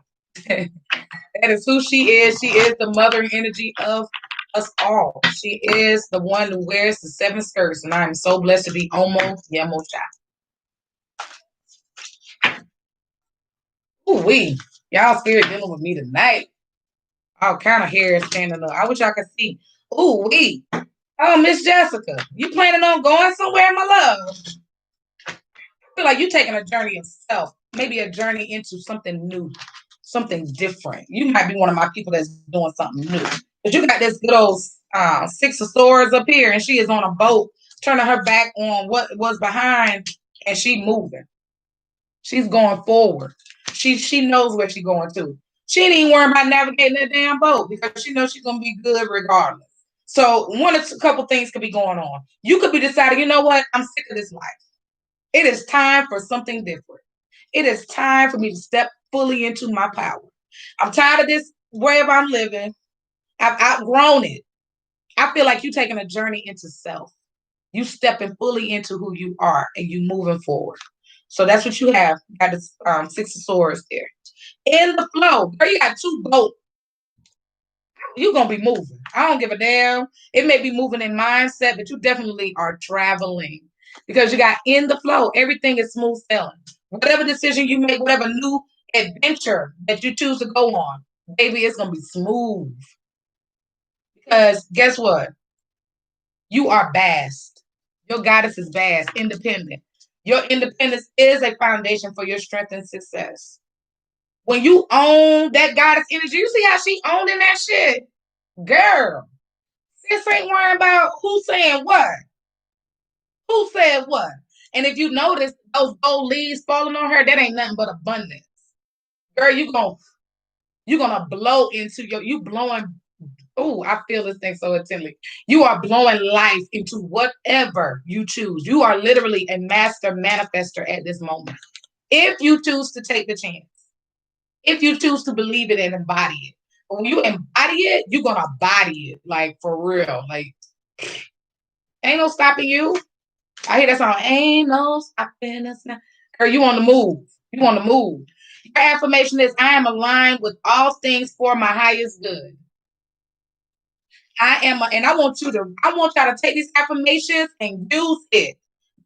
That is who she is. She is the mothering energy of us all. She is the one who wears the 7 skirts, and I am so blessed to be Omo Yemoja. Ooh wee, y'all spirit dealing with me tonight. All kind of hair is standing up. I wish y'all could see. Ooh wee. Oh, Miss Jessica, you planning on going somewhere, my love? I feel like you taking a journey of self, maybe a journey into something new, something different. You might be one of my people that's doing something new. But you got this good old 6 of Swords up here, and she is on a boat, turning her back on what was behind, and she moving. She's going forward. She knows where she's going to. She ain't even worrying about navigating that damn boat because she knows she's gonna be good regardless. So one or a couple things could be going on. You could be deciding, you know what? I'm sick of this life. It is time for something different. It is time for me to step fully into my power. I'm tired of this way I'm living. I've outgrown it. I feel like you taking a journey into self. You stepping fully into who you are and you moving forward. So that's what you have. You got the 6 of Swords there. In the flow, girl, you got 2 boats. You're gonna be moving. I don't give a damn. It may be moving in mindset, but you definitely are traveling because you got in the flow. Everything is smooth sailing. Whatever decision you make, whatever new adventure that you choose to go on, baby, it's gonna be smooth. Because guess what? You are vast. Your goddess is vast, independent. Your independence is a foundation for your strength and success. When you own that goddess energy, you see how she owning that shit? Girl, this ain't worrying about who's saying what. Who said what? And if you notice those gold leaves falling on her, that ain't nothing but abundance. Girl, you gonna blow into you blowing. Oh, I feel this thing so intently. You are blowing life into whatever you choose. You are literally a master manifester at this moment. If you choose to take the chance, if you choose to believe it and embody it. But when you embody it, you're gonna body it, like for real. Like ain't no stopping you. I hear that song. Ain't no stopping us now. Girl, you on the move. You on the move. Your affirmation is I am aligned with all things for my highest good. And I want y'all to take these affirmations and use it.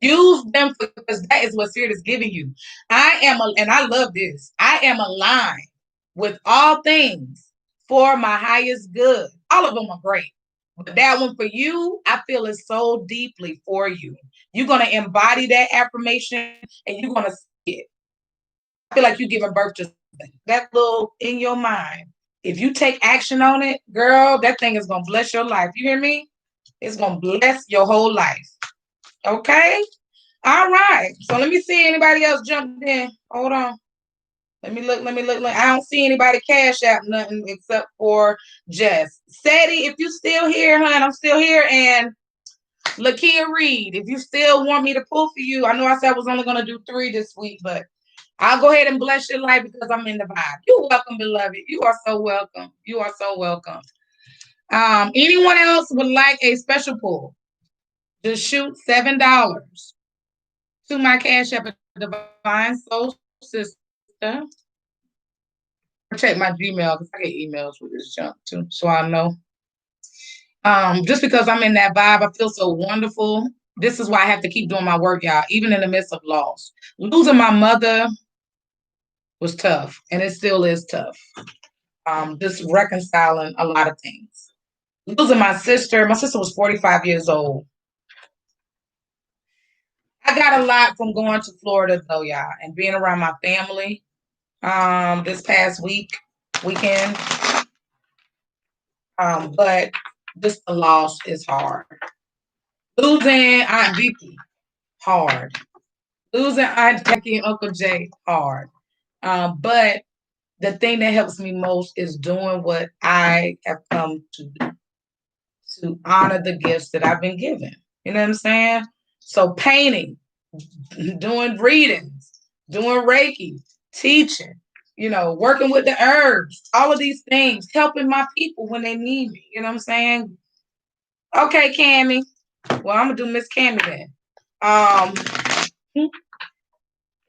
Use them because that is what Spirit is giving you. And I love this. I am aligned with all things for my highest good. All of them are great. But that one for you, I feel is so deeply for you. You're going to embody that affirmation and you're going to see it. I feel like you're giving birth to something. That little in your mind. If you take action on it, girl, that thing is going to bless your life. You hear me? It's going to bless your whole life. Okay? All right. So let me see anybody else jump in. Hold on. Let me look. I don't see anybody cash out nothing except for Jess. Sadie, if you still here, hon, I'm still here. And Lakia Reed, if you still want me to pull for you, I know I said I was only going to do 3 this week, but I'll go ahead and bless your life because I'm in the vibe. You're welcome, beloved. You are so welcome. You are so welcome. Anyone else would like a special pull? Just shoot $7 to my cash app at Divine Soul Sister. Check my Gmail because I get emails with this junk too, so I know. Just because I'm in that vibe, I feel so wonderful. This is why I have to keep doing my work, y'all, even in the midst of loss. Losing my mother was tough, and it still is tough. Just reconciling a lot of things. Losing my sister was 45 years old. I got a lot from going to Florida though, y'all, and being around my family this past weekend. But just the loss is hard. Losing Aunt Vicky, hard. Losing Aunt Jackie and Uncle Jay, hard. But the thing that helps me most is doing what I have come to do, to honor the gifts that I've been given. You know what I'm saying? So painting, doing readings, doing Reiki, teaching, working with the herbs, all of these things, helping my people when they need me. You know what I'm saying? Okay, Cammy. Well, I'm gonna do Miss Cammy then.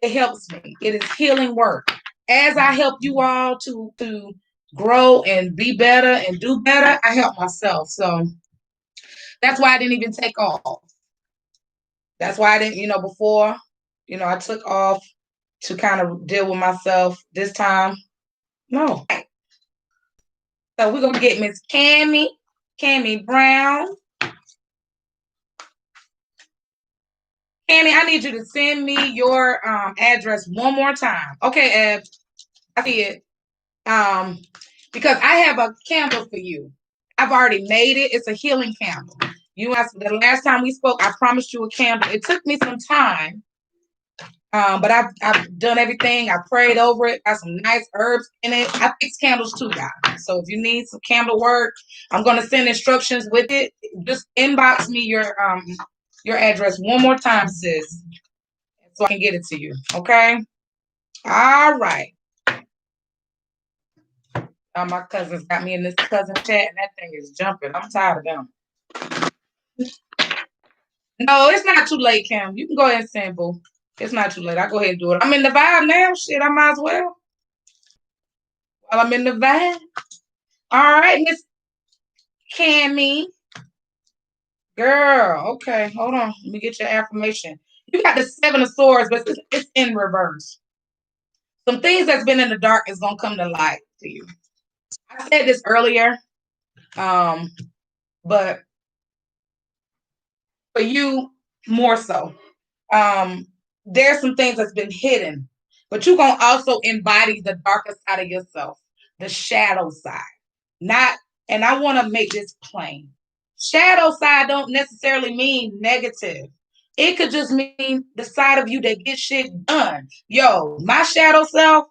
It helps me. It is healing work. As I help you all to grow and be better and do better, I help myself. So that's why I didn't even take off. That's why I didn't, before, I took off to kind of deal with myself. This time, no. So we're gonna get Miss Cammy Brown. Cammy, I need you to send me your address one more time. Okay, Ed, I see it. Because I have a candle for you. I've already made it. It's a healing candle. You asked the last time we spoke, I promised you a candle. It took me some time, but I've done everything. I prayed over it. Got some nice herbs in it. I fix candles too, guys. So if you need some candle work, I'm gonna send instructions with it. Just inbox me your address one more time, sis, so I can get it to you. Okay. All right. My cousins got me in this cousin chat, and that thing is jumping. I'm tired of them. No, it's not too late, Kim. You can go ahead and send, boo. It's not too late. I'll go ahead and do it. I'm in the vibe now. Shit, I might as well. While I'm in the vibe. All right, Miss Cammy. Girl, okay. Hold on. Let me get your affirmation. You got the Seven of Swords, but it's in reverse. Some things that's been in the dark is going to come to light to you. I said this earlier, but for you more so. There's some things that's been hidden, but you're gonna also embody the darker side of yourself, the shadow side. Not, and I want to make this plain. Shadow side don't necessarily mean negative. It could just mean the side of you that gets shit done. Yo, my shadow self,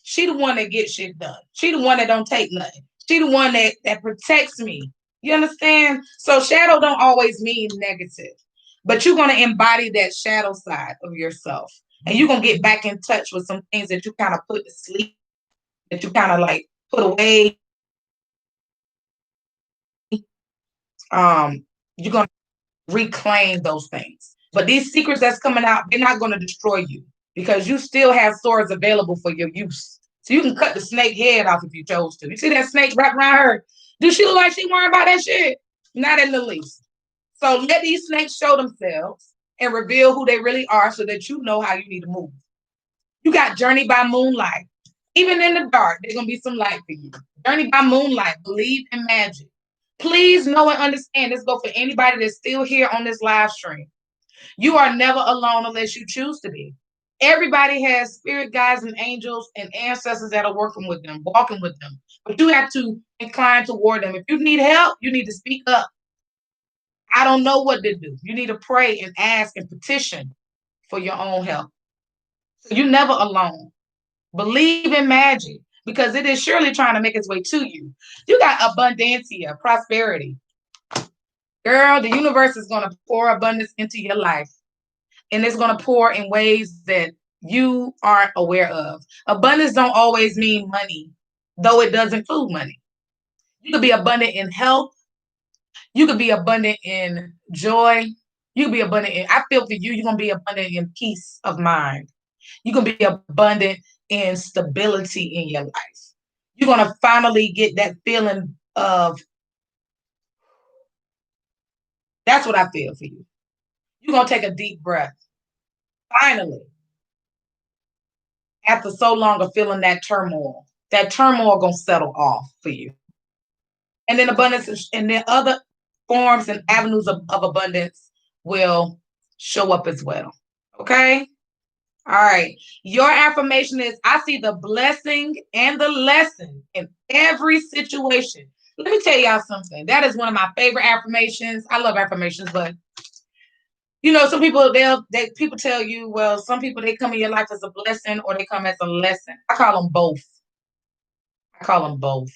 she the one that gets shit done. She the one that don't take nothing. She the one that protects me. You understand? So shadow don't always mean negative, but you're gonna embody that shadow side of yourself, and you're gonna get back in touch with some things that you kind of put to sleep, that you kind of like put away. You're gonna reclaim those things. But these secrets that's coming out, they're not gonna destroy you because you still have swords available for your use. So you can cut the snake head off if you chose to. You see that snake wrapped around her? Do she look like she worried about that shit? Not in the least. So let these snakes show themselves and reveal who they really are so that you know how you need to move. You got Journey by Moonlight. Even in the dark, there's going to be some light for you. Journey by Moonlight, believe in magic. Please know and understand this go for anybody that's still here on this live stream. You are never alone unless you choose to be. Everybody has spirit guides and angels and ancestors that are working with them, walking with them. But you have to incline toward them. If you need help, you need to speak up. I don't know what to do. You need to pray and ask and petition for your own help. So you're never alone. Believe in magic because it is surely trying to make its way to you. You got abundancia, prosperity. Girl, the universe is going to pour abundance into your life. And it's going to pour in ways that you aren't aware of. Abundance don't always mean money, though it does include money. You could be abundant in health. You could be abundant in joy. You could be abundant in, I feel for you, you're going to be abundant in peace of mind. You're going to be abundant in stability in your life. You're going to finally get that feeling of, that's what I feel for you. You're going to take a deep breath. Finally, after so long of feeling that turmoil going to settle off for you. And then abundance and then other forms and avenues of abundance will show up as well. Okay? All right. Your affirmation is I see the blessing and the lesson in every situation. Let me tell y'all something. That is one of my favorite affirmations. I love affirmations, but some people people tell you, well, some people they come in your life as a blessing or they come as a lesson. I call them both. I call them both.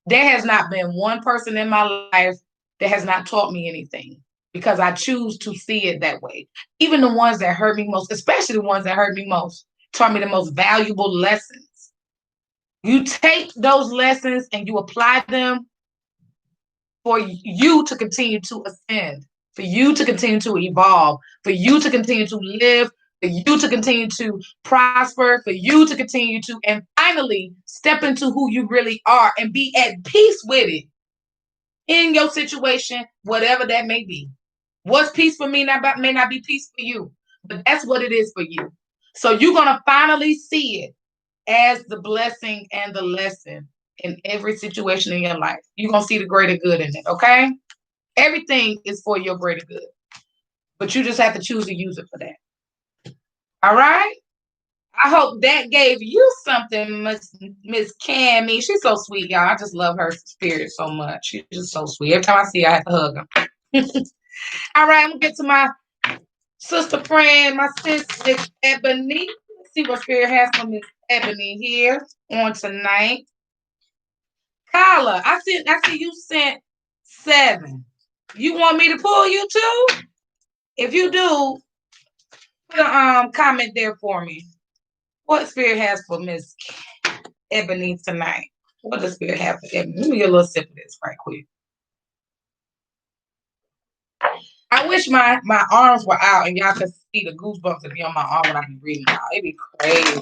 There has not been one person in my life that has not taught me anything because I choose to see it that way. Even the ones that hurt me most, especially the ones that hurt me most, taught me the most valuable lessons. You take those lessons and you apply them for you to continue to ascend, for you to continue to evolve, for you to continue to live, for you to continue to prosper, for you to continue to, and finally step into who you really are and be at peace with it in your situation, whatever that may be. What's peace for me may not be peace for you, but that's what it is for you. So you're going to finally see it as the blessing and the lesson in every situation in your life. You're going to see the greater good in it, okay? Everything is for your greater good, but you just have to choose to use it for that. All right? I hope that gave you something, Miss Cammy. She's so sweet, y'all. I just love her spirit so much. She's just so sweet. Every time I see her, I have to hug her. All right, I'm going to get to my sister friend, my sis, Miss Ebony. Let's see what spirit has for Miss Ebony here on tonight. Kyla, I see you sent 7. You want me to pull you too? If you do, put a comment there for me. What spirit has for Miss Ebony tonight? What does spirit have for Ebony? Let me get a little sip of this right quick. I wish my arms were out and y'all could see the goosebumps that be on my arm when I be reading y'all. It'd be crazy.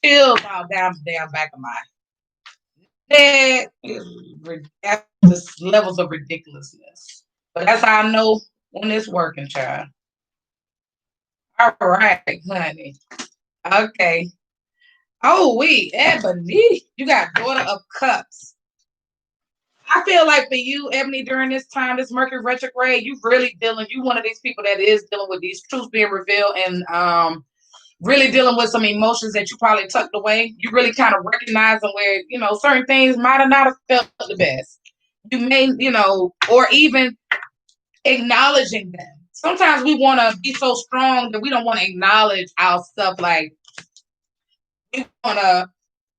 Chills all down the damn back of my head. This levels of ridiculousness. But that's how I know when it's working, child. All right, honey. Okay. Oh, Ebony, you got Daughter of Cups. I feel like for you, Ebony, during this time, this Mercury retrograde, you one of these people that is dealing with these truths being revealed and really dealing with some emotions that you probably tucked away. You really kind of recognizing where, certain things might have not have felt the best. You may, or even acknowledging them. Sometimes we want to be so strong that we don't want to acknowledge our stuff. Like, we want to,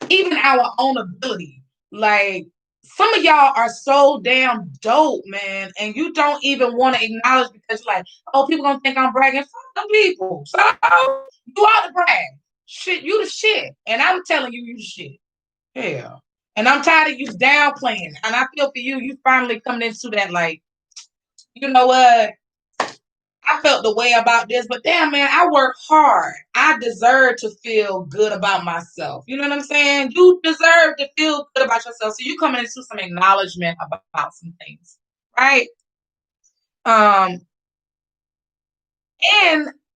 even our own ability. Like, some of y'all are so damn dope, man, and you don't even want to acknowledge because you're like, oh, people gonna think I'm bragging. Fuck them people. So you are the brag. Shit, you the shit. And I'm telling you, you the shit. Hell. And I'm tired of you downplaying. And I feel for you, you finally coming into that, like, you know what? I felt the way about this, but damn, man, I work hard. I deserve to feel good about myself. You know what I'm saying? You deserve to feel good about yourself. So you coming into some acknowledgement about some things, right? And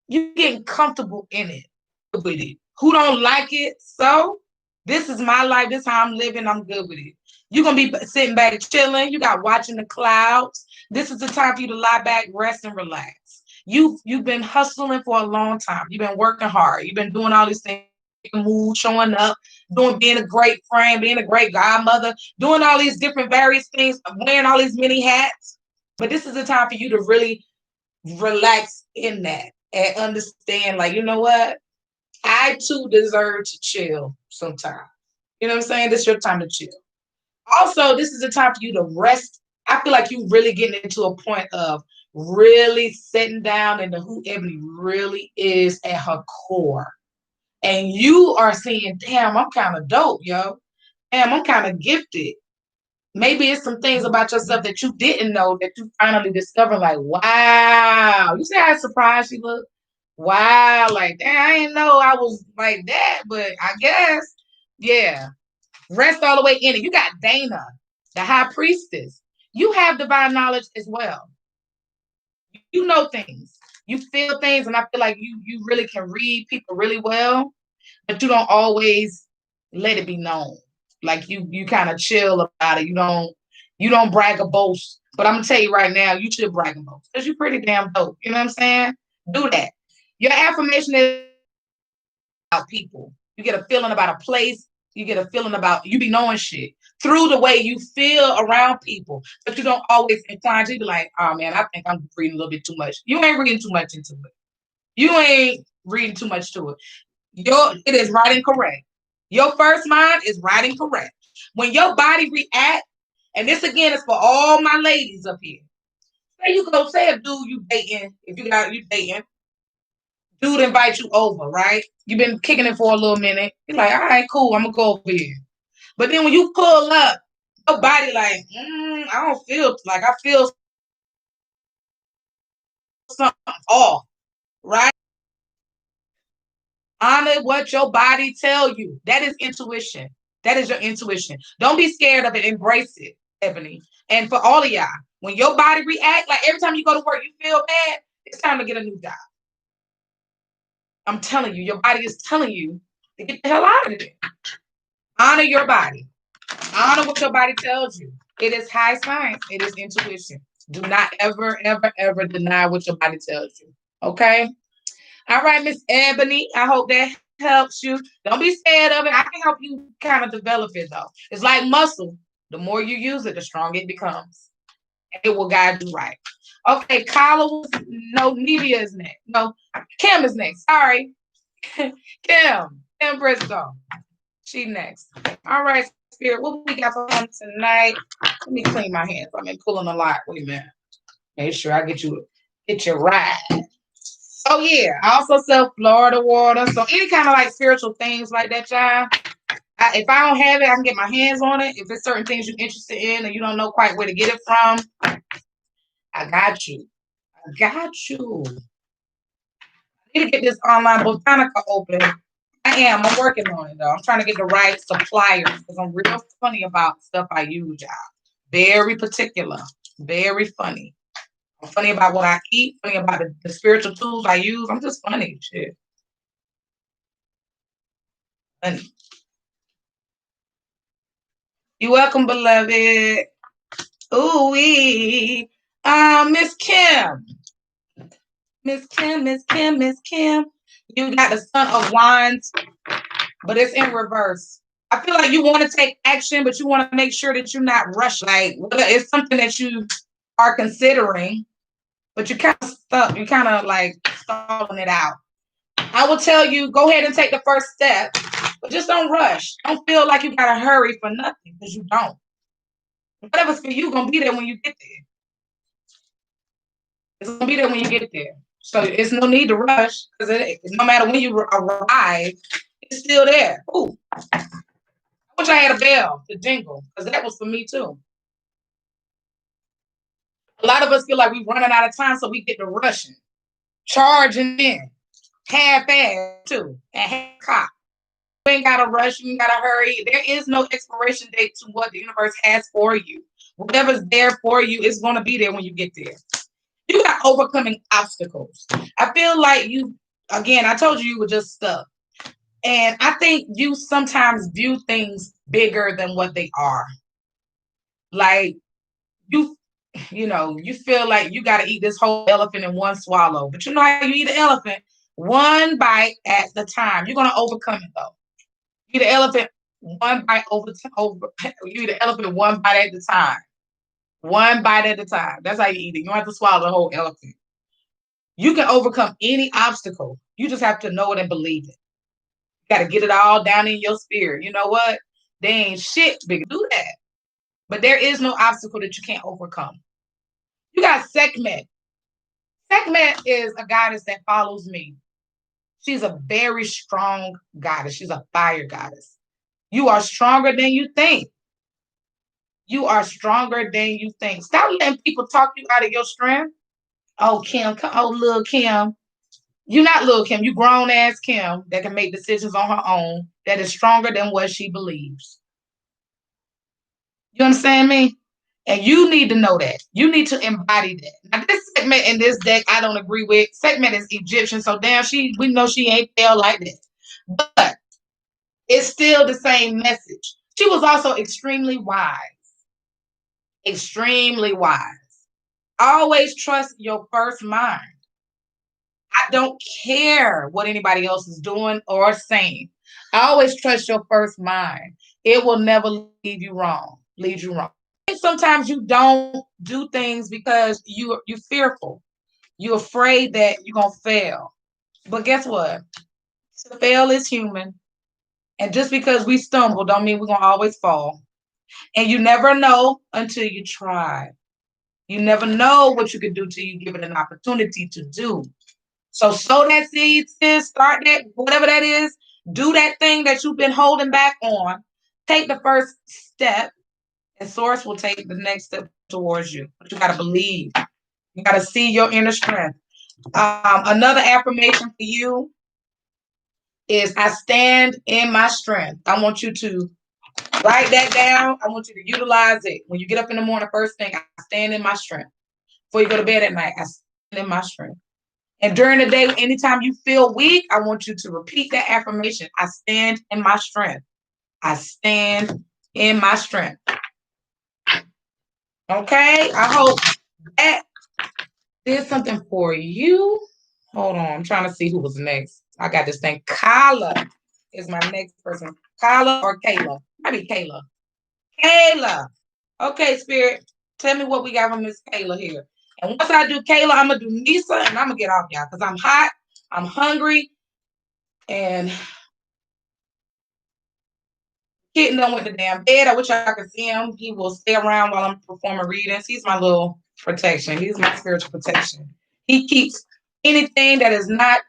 you getting comfortable in it with it. Who don't like it? So this is my life. This is how I'm living. I'm good with it. You're gonna be sitting back chilling. You got watching the clouds. This is the time for you to lie back, rest, and relax. You've been hustling for a long time. You've been working hard. You've been doing all these things, mood, showing up, being a great friend, being a great godmother, doing all these different various things, wearing all these many hats. But this is the time for you to really relax in that and understand, like, you know what? I too deserve to chill sometime. You know what I'm saying? This is your time to chill. Also, this is the time for you to rest. I feel like you really getting into a point of really sitting down into who Ebony really is at her core. And you are saying, damn, I'm kind of dope, yo. Damn, I'm kind of gifted. Maybe it's some things about yourself that you didn't know that you finally discovered, like, wow. You see how surprised she looked? Wow, like, damn, I didn't know I was like that, but I guess, yeah. Rest all the way in it. You got Dana, the high priestess. You have divine knowledge as well. You know things. You feel things, and I feel like you really can read people really well, but you don't always let it be known. Like you kind of chill about it. You don't brag or boast But I'm gonna tell you right now, you should brag about because you're pretty damn dope. You know what I'm saying? Do that. Your affirmation is about people. You get a feeling about a place. You get a feeling about you be knowing shit through the way you feel around people, but you don't always incline to be like, oh man, I think I'm reading a little bit too much. You ain't reading too much into it. You ain't reading too much to it. It is right and correct. Your first mind is right and correct. When your body react, and this again is for all my ladies up here. Say you go say a dude you dating, if you dating, dude invite you over, right? You've been kicking it for a little minute. You're like, all right, cool, I'm gonna go over here. But then when you pull up, your body like, I don't feel like I feel something off, right? Honor what your body tell you. That is intuition. That is your intuition. Don't be scared of it. Embrace it, Ebony. And for all of y'all, when your body react, like every time you go to work, you feel bad, it's time to get a new job. I'm telling you, your body is telling you to get the hell out of it. Honor your body. Honor what your body tells you. It is high science. It is intuition. Do not ever, ever, ever deny what your body tells you. Okay? All right, Miss Ebony. I hope that helps you. Don't be scared of it. I can help you kind of develop it though. It's like muscle. The more you use it, the stronger it becomes. It will guide you right. Okay, Kyla was no Nevia is next. No, Kim is next. Sorry. Kim Briscoe. She next. All right, Spirit. What we got for him tonight? Let me clean my hands. I've been pulling a lot. Wait a minute. Make sure I get you right. Oh yeah. I also sell Florida water. So any kind of like spiritual things like that, y'all. If I don't have it, I can get my hands on it. If there's certain things you're interested in and you don't know quite where to get it from, I got you. I got you. I need to get this online botanica open. I'm working on it though. I'm trying to get the right suppliers because I'm real funny about stuff I use, y'all. Very particular. Very funny. I'm funny about what I eat, funny about the spiritual tools I use. I'm just funny. Shit. Funny. You're welcome, beloved. Ooh wee. Miss Kim. Miss Kim, Miss Kim, Miss Kim. You got the Son of Wands, but it's in reverse. I feel like you want to take action, but you want to make sure that you're not rushed. Like it's something that you are considering, but you're kind of stuck. You're kind of like stalling it out. I will tell you, go ahead and take the first step, but just don't rush. Don't feel like you gotta hurry for nothing because you don't. Whatever's for you gonna be there when you get there. It's gonna be there when you get there. So it's no need to rush because no matter when you arrive, it's still there. Ooh. I wish I had a bell to jingle because that was for me too. A lot of us feel like we're running out of time, so we get to rushing, charging in, half-ass too, and half-cock. You ain't gotta rush, you ain't gotta hurry. There is no expiration date to what the universe has for you. Whatever's there for you is gonna be there when you get there. You got overcoming obstacles. I feel like again, I told you were just stuck. And I think you sometimes view things bigger than what they are. Like you feel like you got to eat this whole elephant in one swallow. But you know how you eat an elephant? One bite at the time. You're going to overcome it though. You eat an elephant one bite you eat an elephant one bite at the time. One bite at a time. That's how you eat it. You don't have to swallow the whole elephant. You can overcome any obstacle. You just have to know it and believe it. You got to get it all down in your spirit. You know what? They ain't shit big. Do that. But there is no obstacle that you can't overcome. You got Sekhmet. Sekhmet is a goddess that follows me. She's a very strong goddess. She's a fire goddess. You are stronger than you think. You are stronger than you think. Stop letting people talk you out of your strength. Oh, Kim. Oh, little Kim. You're not little Kim. You grown ass Kim that can make decisions on her own. That is stronger than what she believes. You understand me? And you need to know that. You need to embody that. Now, this Sekhmet in this deck, I don't agree with. Sekhmet is Egyptian, so damn, we know she ain't pale like that. But it's still the same message. She was also extremely wise. Extremely wise. Always trust your first mind. I don't care what anybody else is doing or saying. I always trust your first mind. It will never lead you wrong. Sometimes you don't do things because you're fearful. You're afraid that you're gonna fail. But guess what? To fail is human. And just because we stumble don't mean we're gonna always fall. And you never know until you try. You never know what you can do till you give it an opportunity to do. So sow that seed, sis, start that, whatever that is, do that thing that you've been holding back on. Take the first step, and source will take the next step towards you. But you gotta believe. You gotta see your inner strength. Another affirmation for you is I stand in my strength. I want you to write that down. I want you to utilize it. When you get up in the morning, first thing, I stand in my strength. Before you go to bed at night, I stand in my strength. And during the day, anytime you feel weak, I want you to repeat that affirmation. I stand in my strength. I stand in my strength. Okay? I hope that did something for you. Hold on. I'm trying to see who was next. I got this thing. Kyla is my next person. Kyla or Kayla? Maybe Kayla. Kayla. Okay, Spirit. Tell me what we got from Miss Kayla here. And once I do Kayla, I'm going to do Nisa, and I'm going to get off, y'all, because I'm hot, I'm hungry, and Kitten done with the damn bed. I wish I could see him. He will stay around while I'm performing readings. He's my little protection. He's my spiritual protection. He keeps anything that is not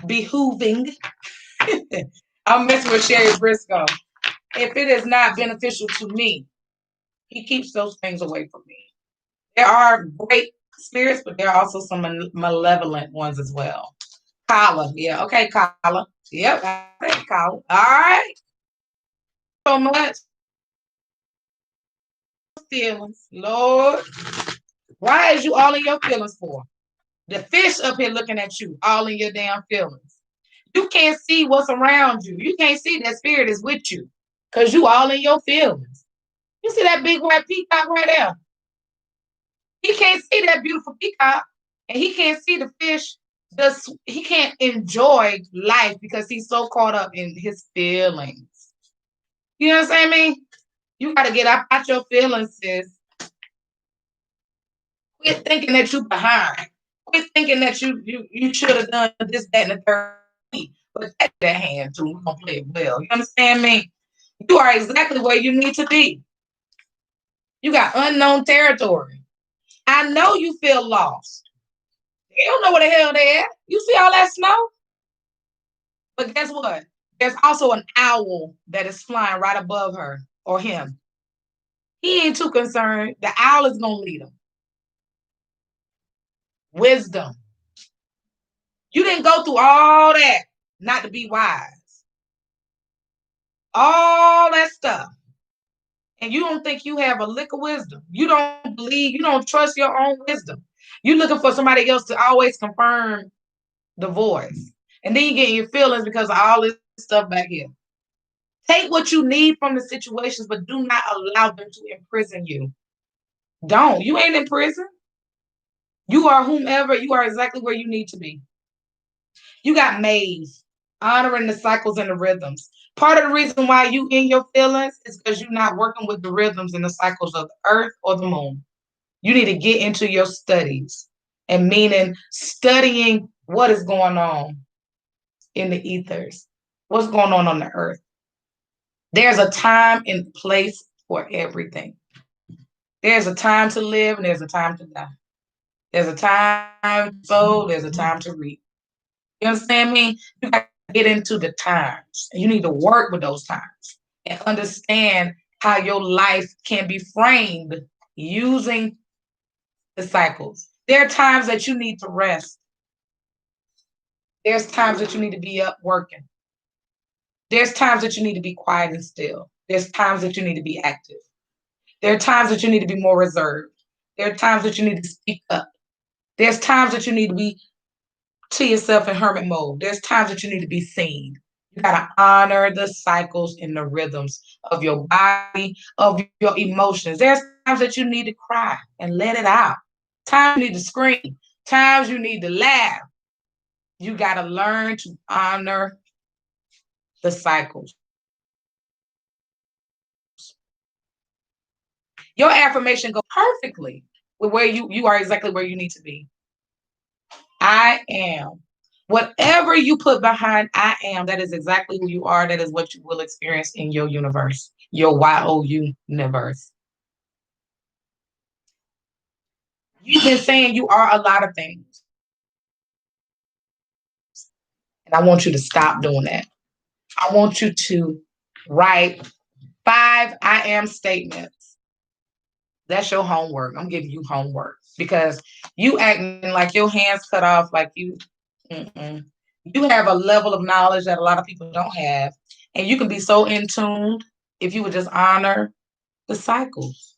behooving. I'm messing with Sherry Briscoe. If it is not beneficial to me, he keeps those things away from me. There are great spirits, but there are also some malevolent ones as well. Kala, yeah, okay, Kala. Yep, Kala. All right. So much feelings, Lord. Why is you all in your feelings for? The fish up here looking at you, all in your damn feelings. You can't see what's around you. You can't see that spirit is with you because you all in your feelings. You see that big white peacock right there? He can't see that beautiful peacock, and he can't see the fish. He can't enjoy life because he's so caught up in his feelings. You know what I'm saying? You got to get out your feelings, sis. Quit thinking that you're behind. Quit thinking that you should have done this, that, and the third. But take that hand too. We're gonna play it well. You understand me? You are exactly where you need to be. You got unknown territory. I know you feel lost. You don't know where the hell they at. You see all that snow? But guess what? There's also an owl that is flying right above her or him. He ain't too concerned. The owl is gonna lead him. Wisdom. You didn't go through all that not to be wise. All that stuff. And you don't think you have a lick of wisdom. You don't believe, you don't trust your own wisdom. You're looking for somebody else to always confirm the voice. And then you get your feelings because of all this stuff back here. Take what you need from the situations, but do not allow them to imprison you. Don't. You ain't in prison. You are whomever, you are exactly where you need to be. You got Maze, honoring the cycles and the rhythms. Part of the reason why you in your feelings is because you're not working with the rhythms and the cycles of the earth or the moon. You need to get into your studies, and meaning studying what is going on in the ethers, what's going on the earth. There's a time and place for everything. There's a time to live and there's a time to die. There's a time to sow, there's a time to reap. You understand me? You got to get into the times. You need to work with those times and understand how your life can be framed using the cycles. There are times that you need to rest. There's times that you need to be up working. There's times that you need to be quiet and still. There's times that you need to be active. There are times that you need to be more reserved. There are times that you need to speak up. There's times that you need to be to yourself in hermit mode. There's times that you need to be seen. You got to honor the cycles and the rhythms of your body, of your emotions. There's times that you need to cry and let it out. Times you need to scream. Times you need to laugh. You got to learn to honor the cycles. Your affirmation goes perfectly with where you are exactly where you need to be. I am. Whatever you put behind I am, that is exactly who you are. That is what you will experience in your universe, your YOU universe. You've been saying you are a lot of things. And I want you to stop doing that. I want you to write 5 I am statements. That's your homework. I'm giving you homework because you acting like your hands cut off, like you you have a level of knowledge that a lot of people don't have. And you can be so in tuned if you would just honor the cycles.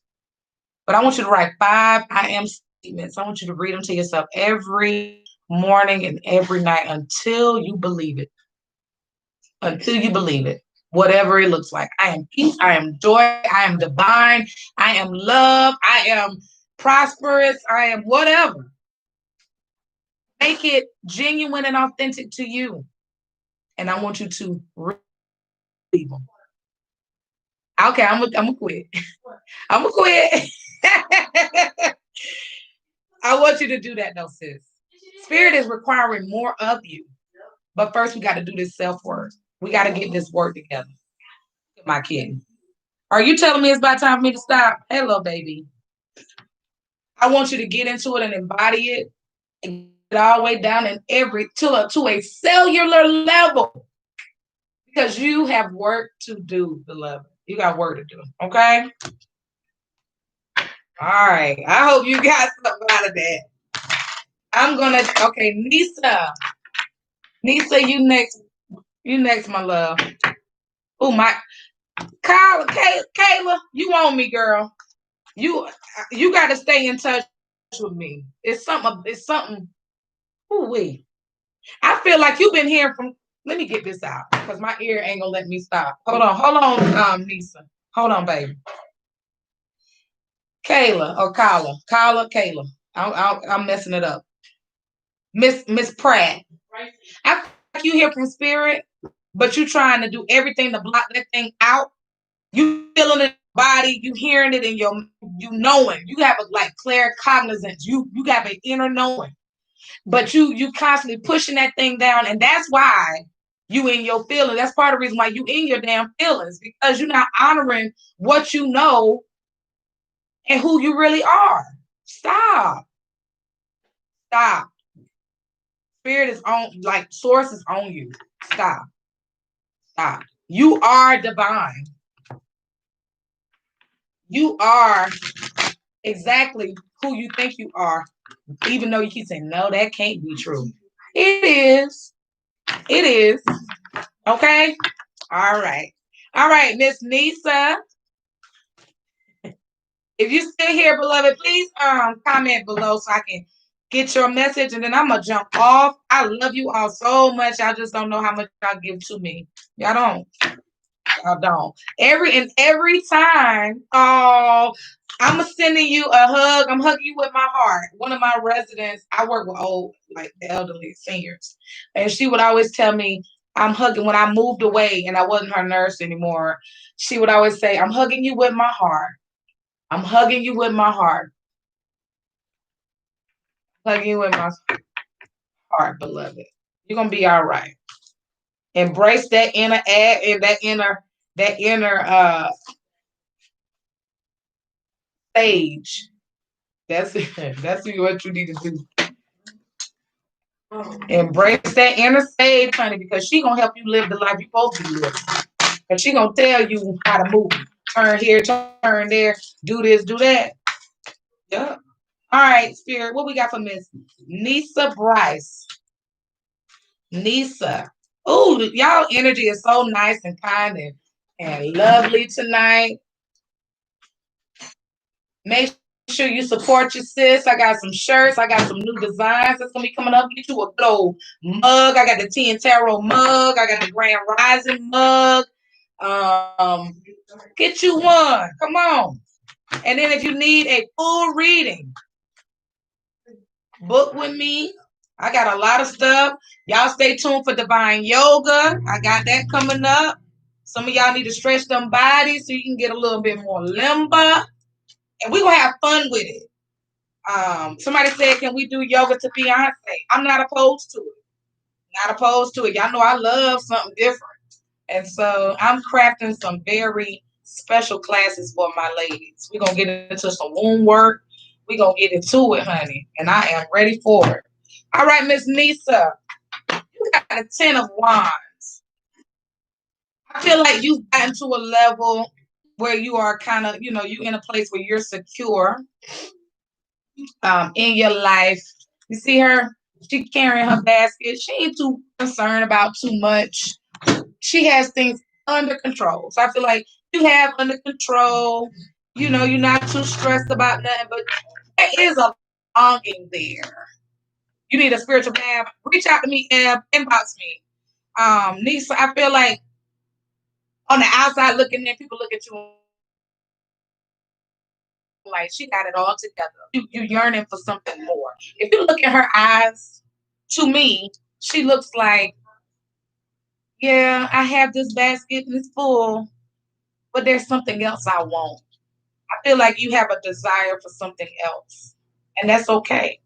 But I want you to write 5 I am statements. I want you to read them to yourself every morning and every night until you believe it. Until you believe it, whatever it looks like. I am peace. I am joy. I am divine. I am love. I am prosperous. I am whatever. Make it genuine and authentic to you. And I want you to believe them. Okay, I'm gonna quit. I'm gonna quit. I want you to do that though, sis. Spirit is requiring more of you. But first, we got to do this self-work. We got to get this work together. My kid. Are you telling me it's about time for me to stop? Hello, baby. I want you to get into it and embody it and get all the way down in to a cellular level. Because you have work to do, beloved. You got work to do. Okay? All right. I hope you got something out of that. Okay, Nisa. Nisa, you next. You next, my love. Oh, my. Kayla, you on me, girl. You got to stay in touch with me. It's something. Ooh-wee. I feel like you've been hearing from. Let me get this out because my ear ain't gonna let me stop. Hold on, Nisa. Hold on, baby. Kayla or Kayla. I'm messing it up. Miss Pratt. I feel like you hear from spirit, but you trying to do everything to block that thing out. You feeling it in your body, you hearing it in you knowing. You have a like clear cognizance. You got an inner knowing. But you constantly pushing that thing down, and that's why you in your feelings. That's part of the reason why you in your damn feelings, because you're not honoring what you know and who you really are. Stop. Spirit is on, like source is on you. Stop. You are divine. You are exactly who you think you are, even though you keep saying, no, that can't be true. It is. Okay? All right, Miss Nisa. If you still here, beloved, please comment below so I can get your message, and then I'm gonna jump off. I love you all so much. I just don't know how much y'all give to me. Y'all don't. Every time, oh, I'm sending you a hug. I'm hugging you with my heart. One of my residents, I work with old, like the elderly seniors, and she would always tell me, I'm hugging when I moved away and I wasn't her nurse anymore. She would always say, I'm hugging you with my heart. I'm hugging you with my heart. Hugging you with my heart, beloved. You're gonna be all right. Embrace that inner ad and that inner stage. That's what you need to do. Embrace that inner stage, honey, because she gonna help you live the life you're supposed to live. And she gonna tell you how to move. Turn here, turn there, do this, do that. Yep. All right, Spirit. What we got for Miss Nisa Bryce? Nisa. Oh, y'all energy is so nice and kind and lovely tonight. Make sure you support your sis. I got some shirts. I got some new designs that's gonna be coming up. Get you a good old mug. I got the Tea and Tarot mug. I got the Grand Rising mug. Get you one. Come on. And then if you need a full reading, book with me. I got a lot of stuff. Y'all stay tuned for Divine Yoga. I got that coming up. Some of y'all need to stretch them bodies so you can get a little bit more limber. And we're going to have fun with it. Somebody said, can we do yoga to Beyonce? I'm not opposed to it. Not opposed to it. Y'all know I love something different. And so I'm crafting some very special classes for my ladies. We're going to get into some womb work. We're going to get into it, honey. And I am ready for it. All right, Miss Nisa, you got a 10 of Wands. I feel like you've gotten to a level where you are kind of, you in a place where you're secure in your life. You see her? She carrying her basket. She ain't too concerned about too much. She has things under control. So I feel like you have under control. You're not too stressed about nothing, but there is a longing there. You need a spiritual bath. Reach out to me, inbox me. Nisa, I feel like on the outside looking in, people look at you like she got it all together. You yearning for something more. If you look at her eyes, to me, she looks like, yeah, I have this basket and it's full, but there's something else I want. I feel like you have a desire for something else. And that's okay.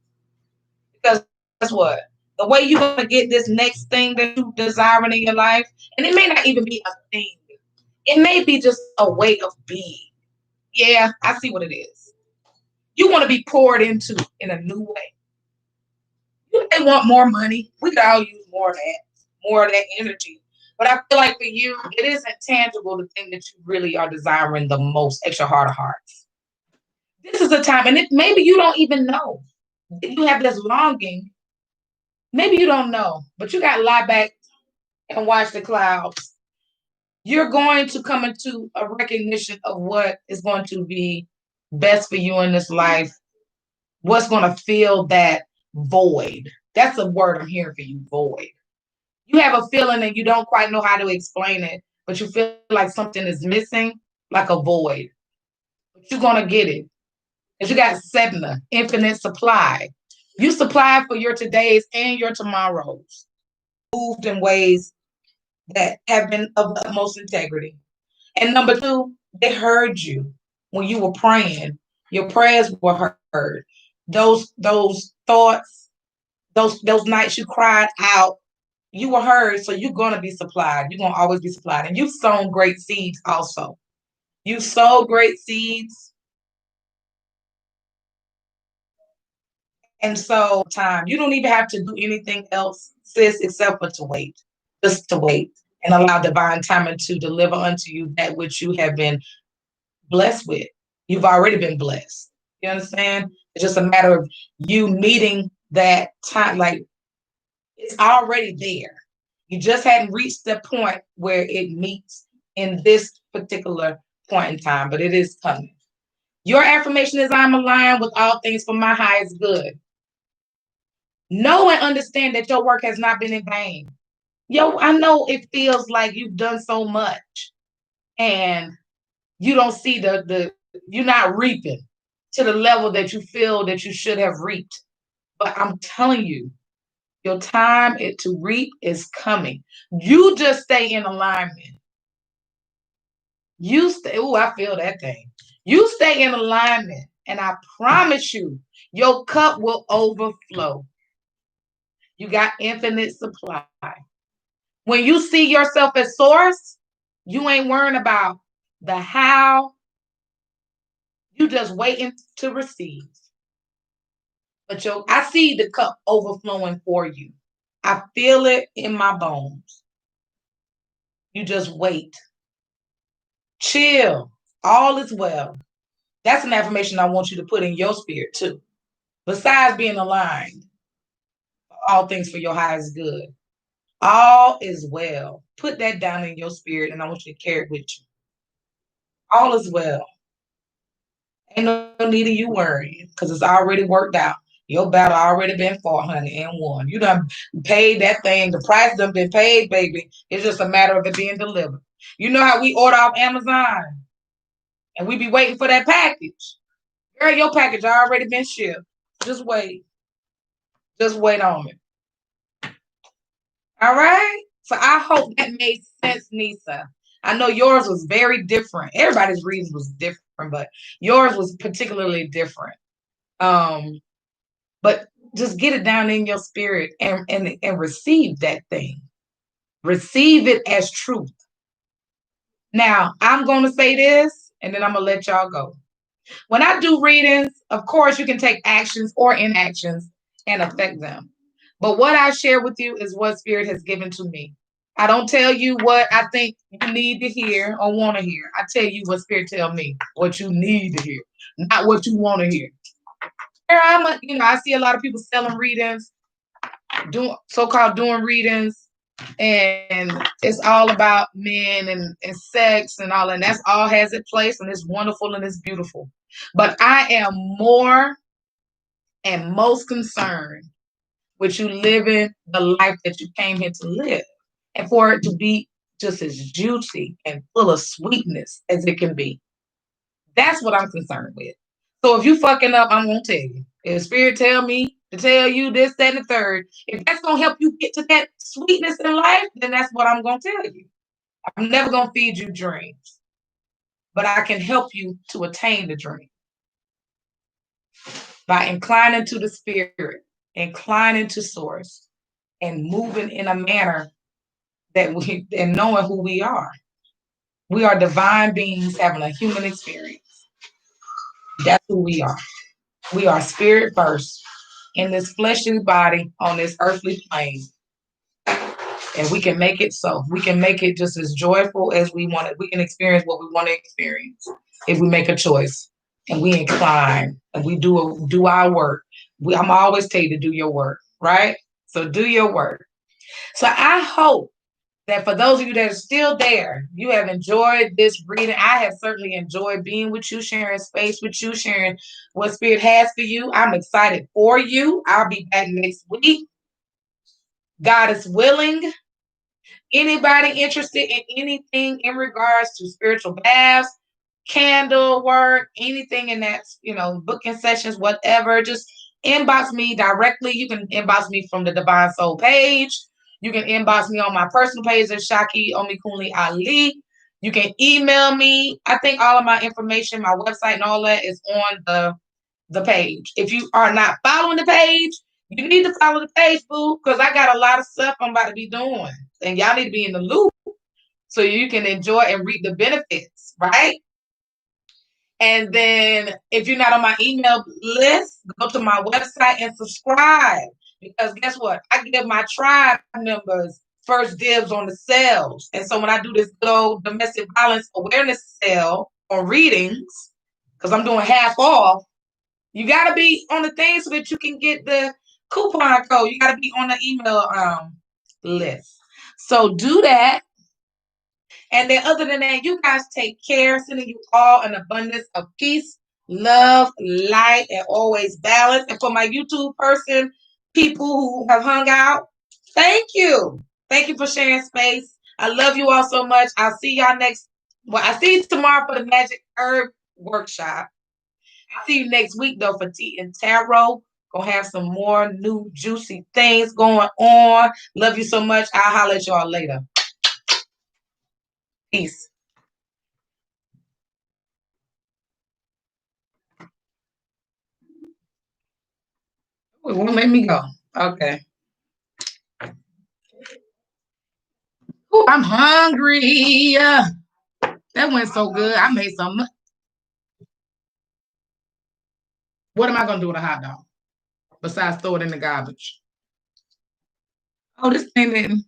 Because guess what? The way you're gonna get this next thing that you desiring in your life, and it may not even be a thing. It may be just a way of being. Yeah, I see what it is. You want to be poured into in a new way. You may want more money. We could all use more of that energy. But I feel like for you, it isn't tangible the thing that you really are desiring the most at your heart of hearts. This is a time, and maybe you don't even know. If you have this longing, maybe you don't know, but you got to lie back and watch the clouds. You're going to come into a recognition of what is going to be best for you in this life, what's going to fill that void. That's a word I'm hearing for you, void. You have a feeling and you don't quite know how to explain it, but you feel like something is missing, like a void. But you're going to get it. Because you got Sedna, infinite supply. You supply for your todays and your tomorrows, moved in ways that have been of the utmost integrity. And number two, they heard you when you were praying. Your prayers were heard. Those thoughts, those nights you cried out, you were heard. So you're gonna be supplied. You're gonna always be supplied. And you've sown great seeds also. You sow great seeds. And so time, you don't even have to do anything else, sis, except for to wait. Just to wait and allow divine timing to deliver unto you that which you have been blessed with. You've already been blessed. You understand? It's just a matter of you meeting that time. Like it's already there. You just hadn't reached the point where it meets in this particular point in time, but it is coming. Your affirmation is I'm aligned with all things for my highest good. Know and understand that your work has not been in vain. Yo, I know it feels like you've done so much and you don't see the you're not reaping to the level that you feel that you should have reaped. But I'm telling you, your time to reap is coming. You just stay in alignment. You stay, oh, I feel that thing. You stay in alignment, and I promise you, your cup will overflow. You got infinite supply. When you see yourself as source, you ain't worrying about the how. You just waiting to receive. But I see the cup overflowing for you. I feel it in my bones. You just wait. Chill. All is well. That's an affirmation I want you to put in your spirit too. Besides being aligned, all things for your highest good. All is well. Put that down in your spirit and I want you to carry it with you. All is well. Ain't no need of you worrying because it's already worked out. Your battle already been fought, honey, and won. You done paid that thing. The price done been paid, baby. It's just a matter of it being delivered. You know how we order off Amazon and we be waiting for that package. Girl, your package already been shipped. Just wait. Just wait on it. All right. So I hope that made sense, Nisa. I know yours was very different. Everybody's reading was different, but yours was particularly different. But just get it down in your spirit and receive that thing. Receive it as truth. Now, I'm going to say this, and then I'm going to let y'all go. When I do readings, of course, you can take actions or inactions and affect them. But what I share with you is what Spirit has given to me. I don't tell you what I think you need to hear or want to hear. I tell you what Spirit tell me, what you need to hear, not what you want to hear. I see a lot of people selling readings, doing so-called doing readings, and it's all about men and sex and all, and that's all has its place, and it's wonderful and it's beautiful. But I am more and most concerned with you living the life that you came here to live, and for it to be just as juicy and full of sweetness as it can be. That's what I'm concerned with. So if you fucking up, I'm gonna tell you. If Spirit tell me to tell you this, that, and the third, if that's gonna help you get to that sweetness in life, then that's what I'm gonna tell you. I'm never gonna feed you dreams, but I can help you to attain the dream by inclining to the Spirit, inclining to Source, and moving in a manner that we and knowing who we are. We are divine beings having a human experience. That's who we are. We are spirit first in this fleshly body on this earthly plane. And we can make it so. We can make it just as joyful as we want it. We can experience what we want to experience if we make a choice and we incline and we do our work. I'm always tell you to do your work, right? So do your work. So I hope that for those of you that are still there, you have enjoyed this reading. I have certainly enjoyed being with you, sharing space with you, sharing what Spirit has for you. I'm excited for you. I'll be back next week. God is willing. Anybody interested in anything in regards to spiritual baths, candle work, anything in that, booking sessions, whatever, just inbox me directly. You can inbox me from the Divine Soul page. You can inbox me on my personal page at Shaki Omikunli Ali. You can email me. I think all of my information, my website and all that is on the page. If you are not following the page, you need to follow the page, boo, because I got a lot of stuff I'm about to be doing. And y'all need to be in the loop so you can enjoy and reap the benefits, right? And then if you're not on my email list, go to my website and subscribe. Because guess what? I give my tribe members first dibs on the sales. And so when I do this little domestic violence awareness sale on readings, because I'm doing half off, you got to be on the thing so that you can get the coupon code. You got to be on the email list. So do that. And then other than that, you guys take care. Sending you all an abundance of peace, love, light, and always balance. And for my YouTube people who have hung out, thank you. Thank you for sharing space. I love you all so much. I'll see y'all I see you tomorrow for the Magic Herb Workshop. I'll see you next week, though, for Tea and Tarot. Gonna have some more new juicy things going on. Love you so much. I'll holler at y'all later. Peace. It won't let me go. Okay. Ooh, I'm hungry. That went so good. I made some. What am I gonna do with a hot dog besides throw it in the garbage? Oh, this thing didn't.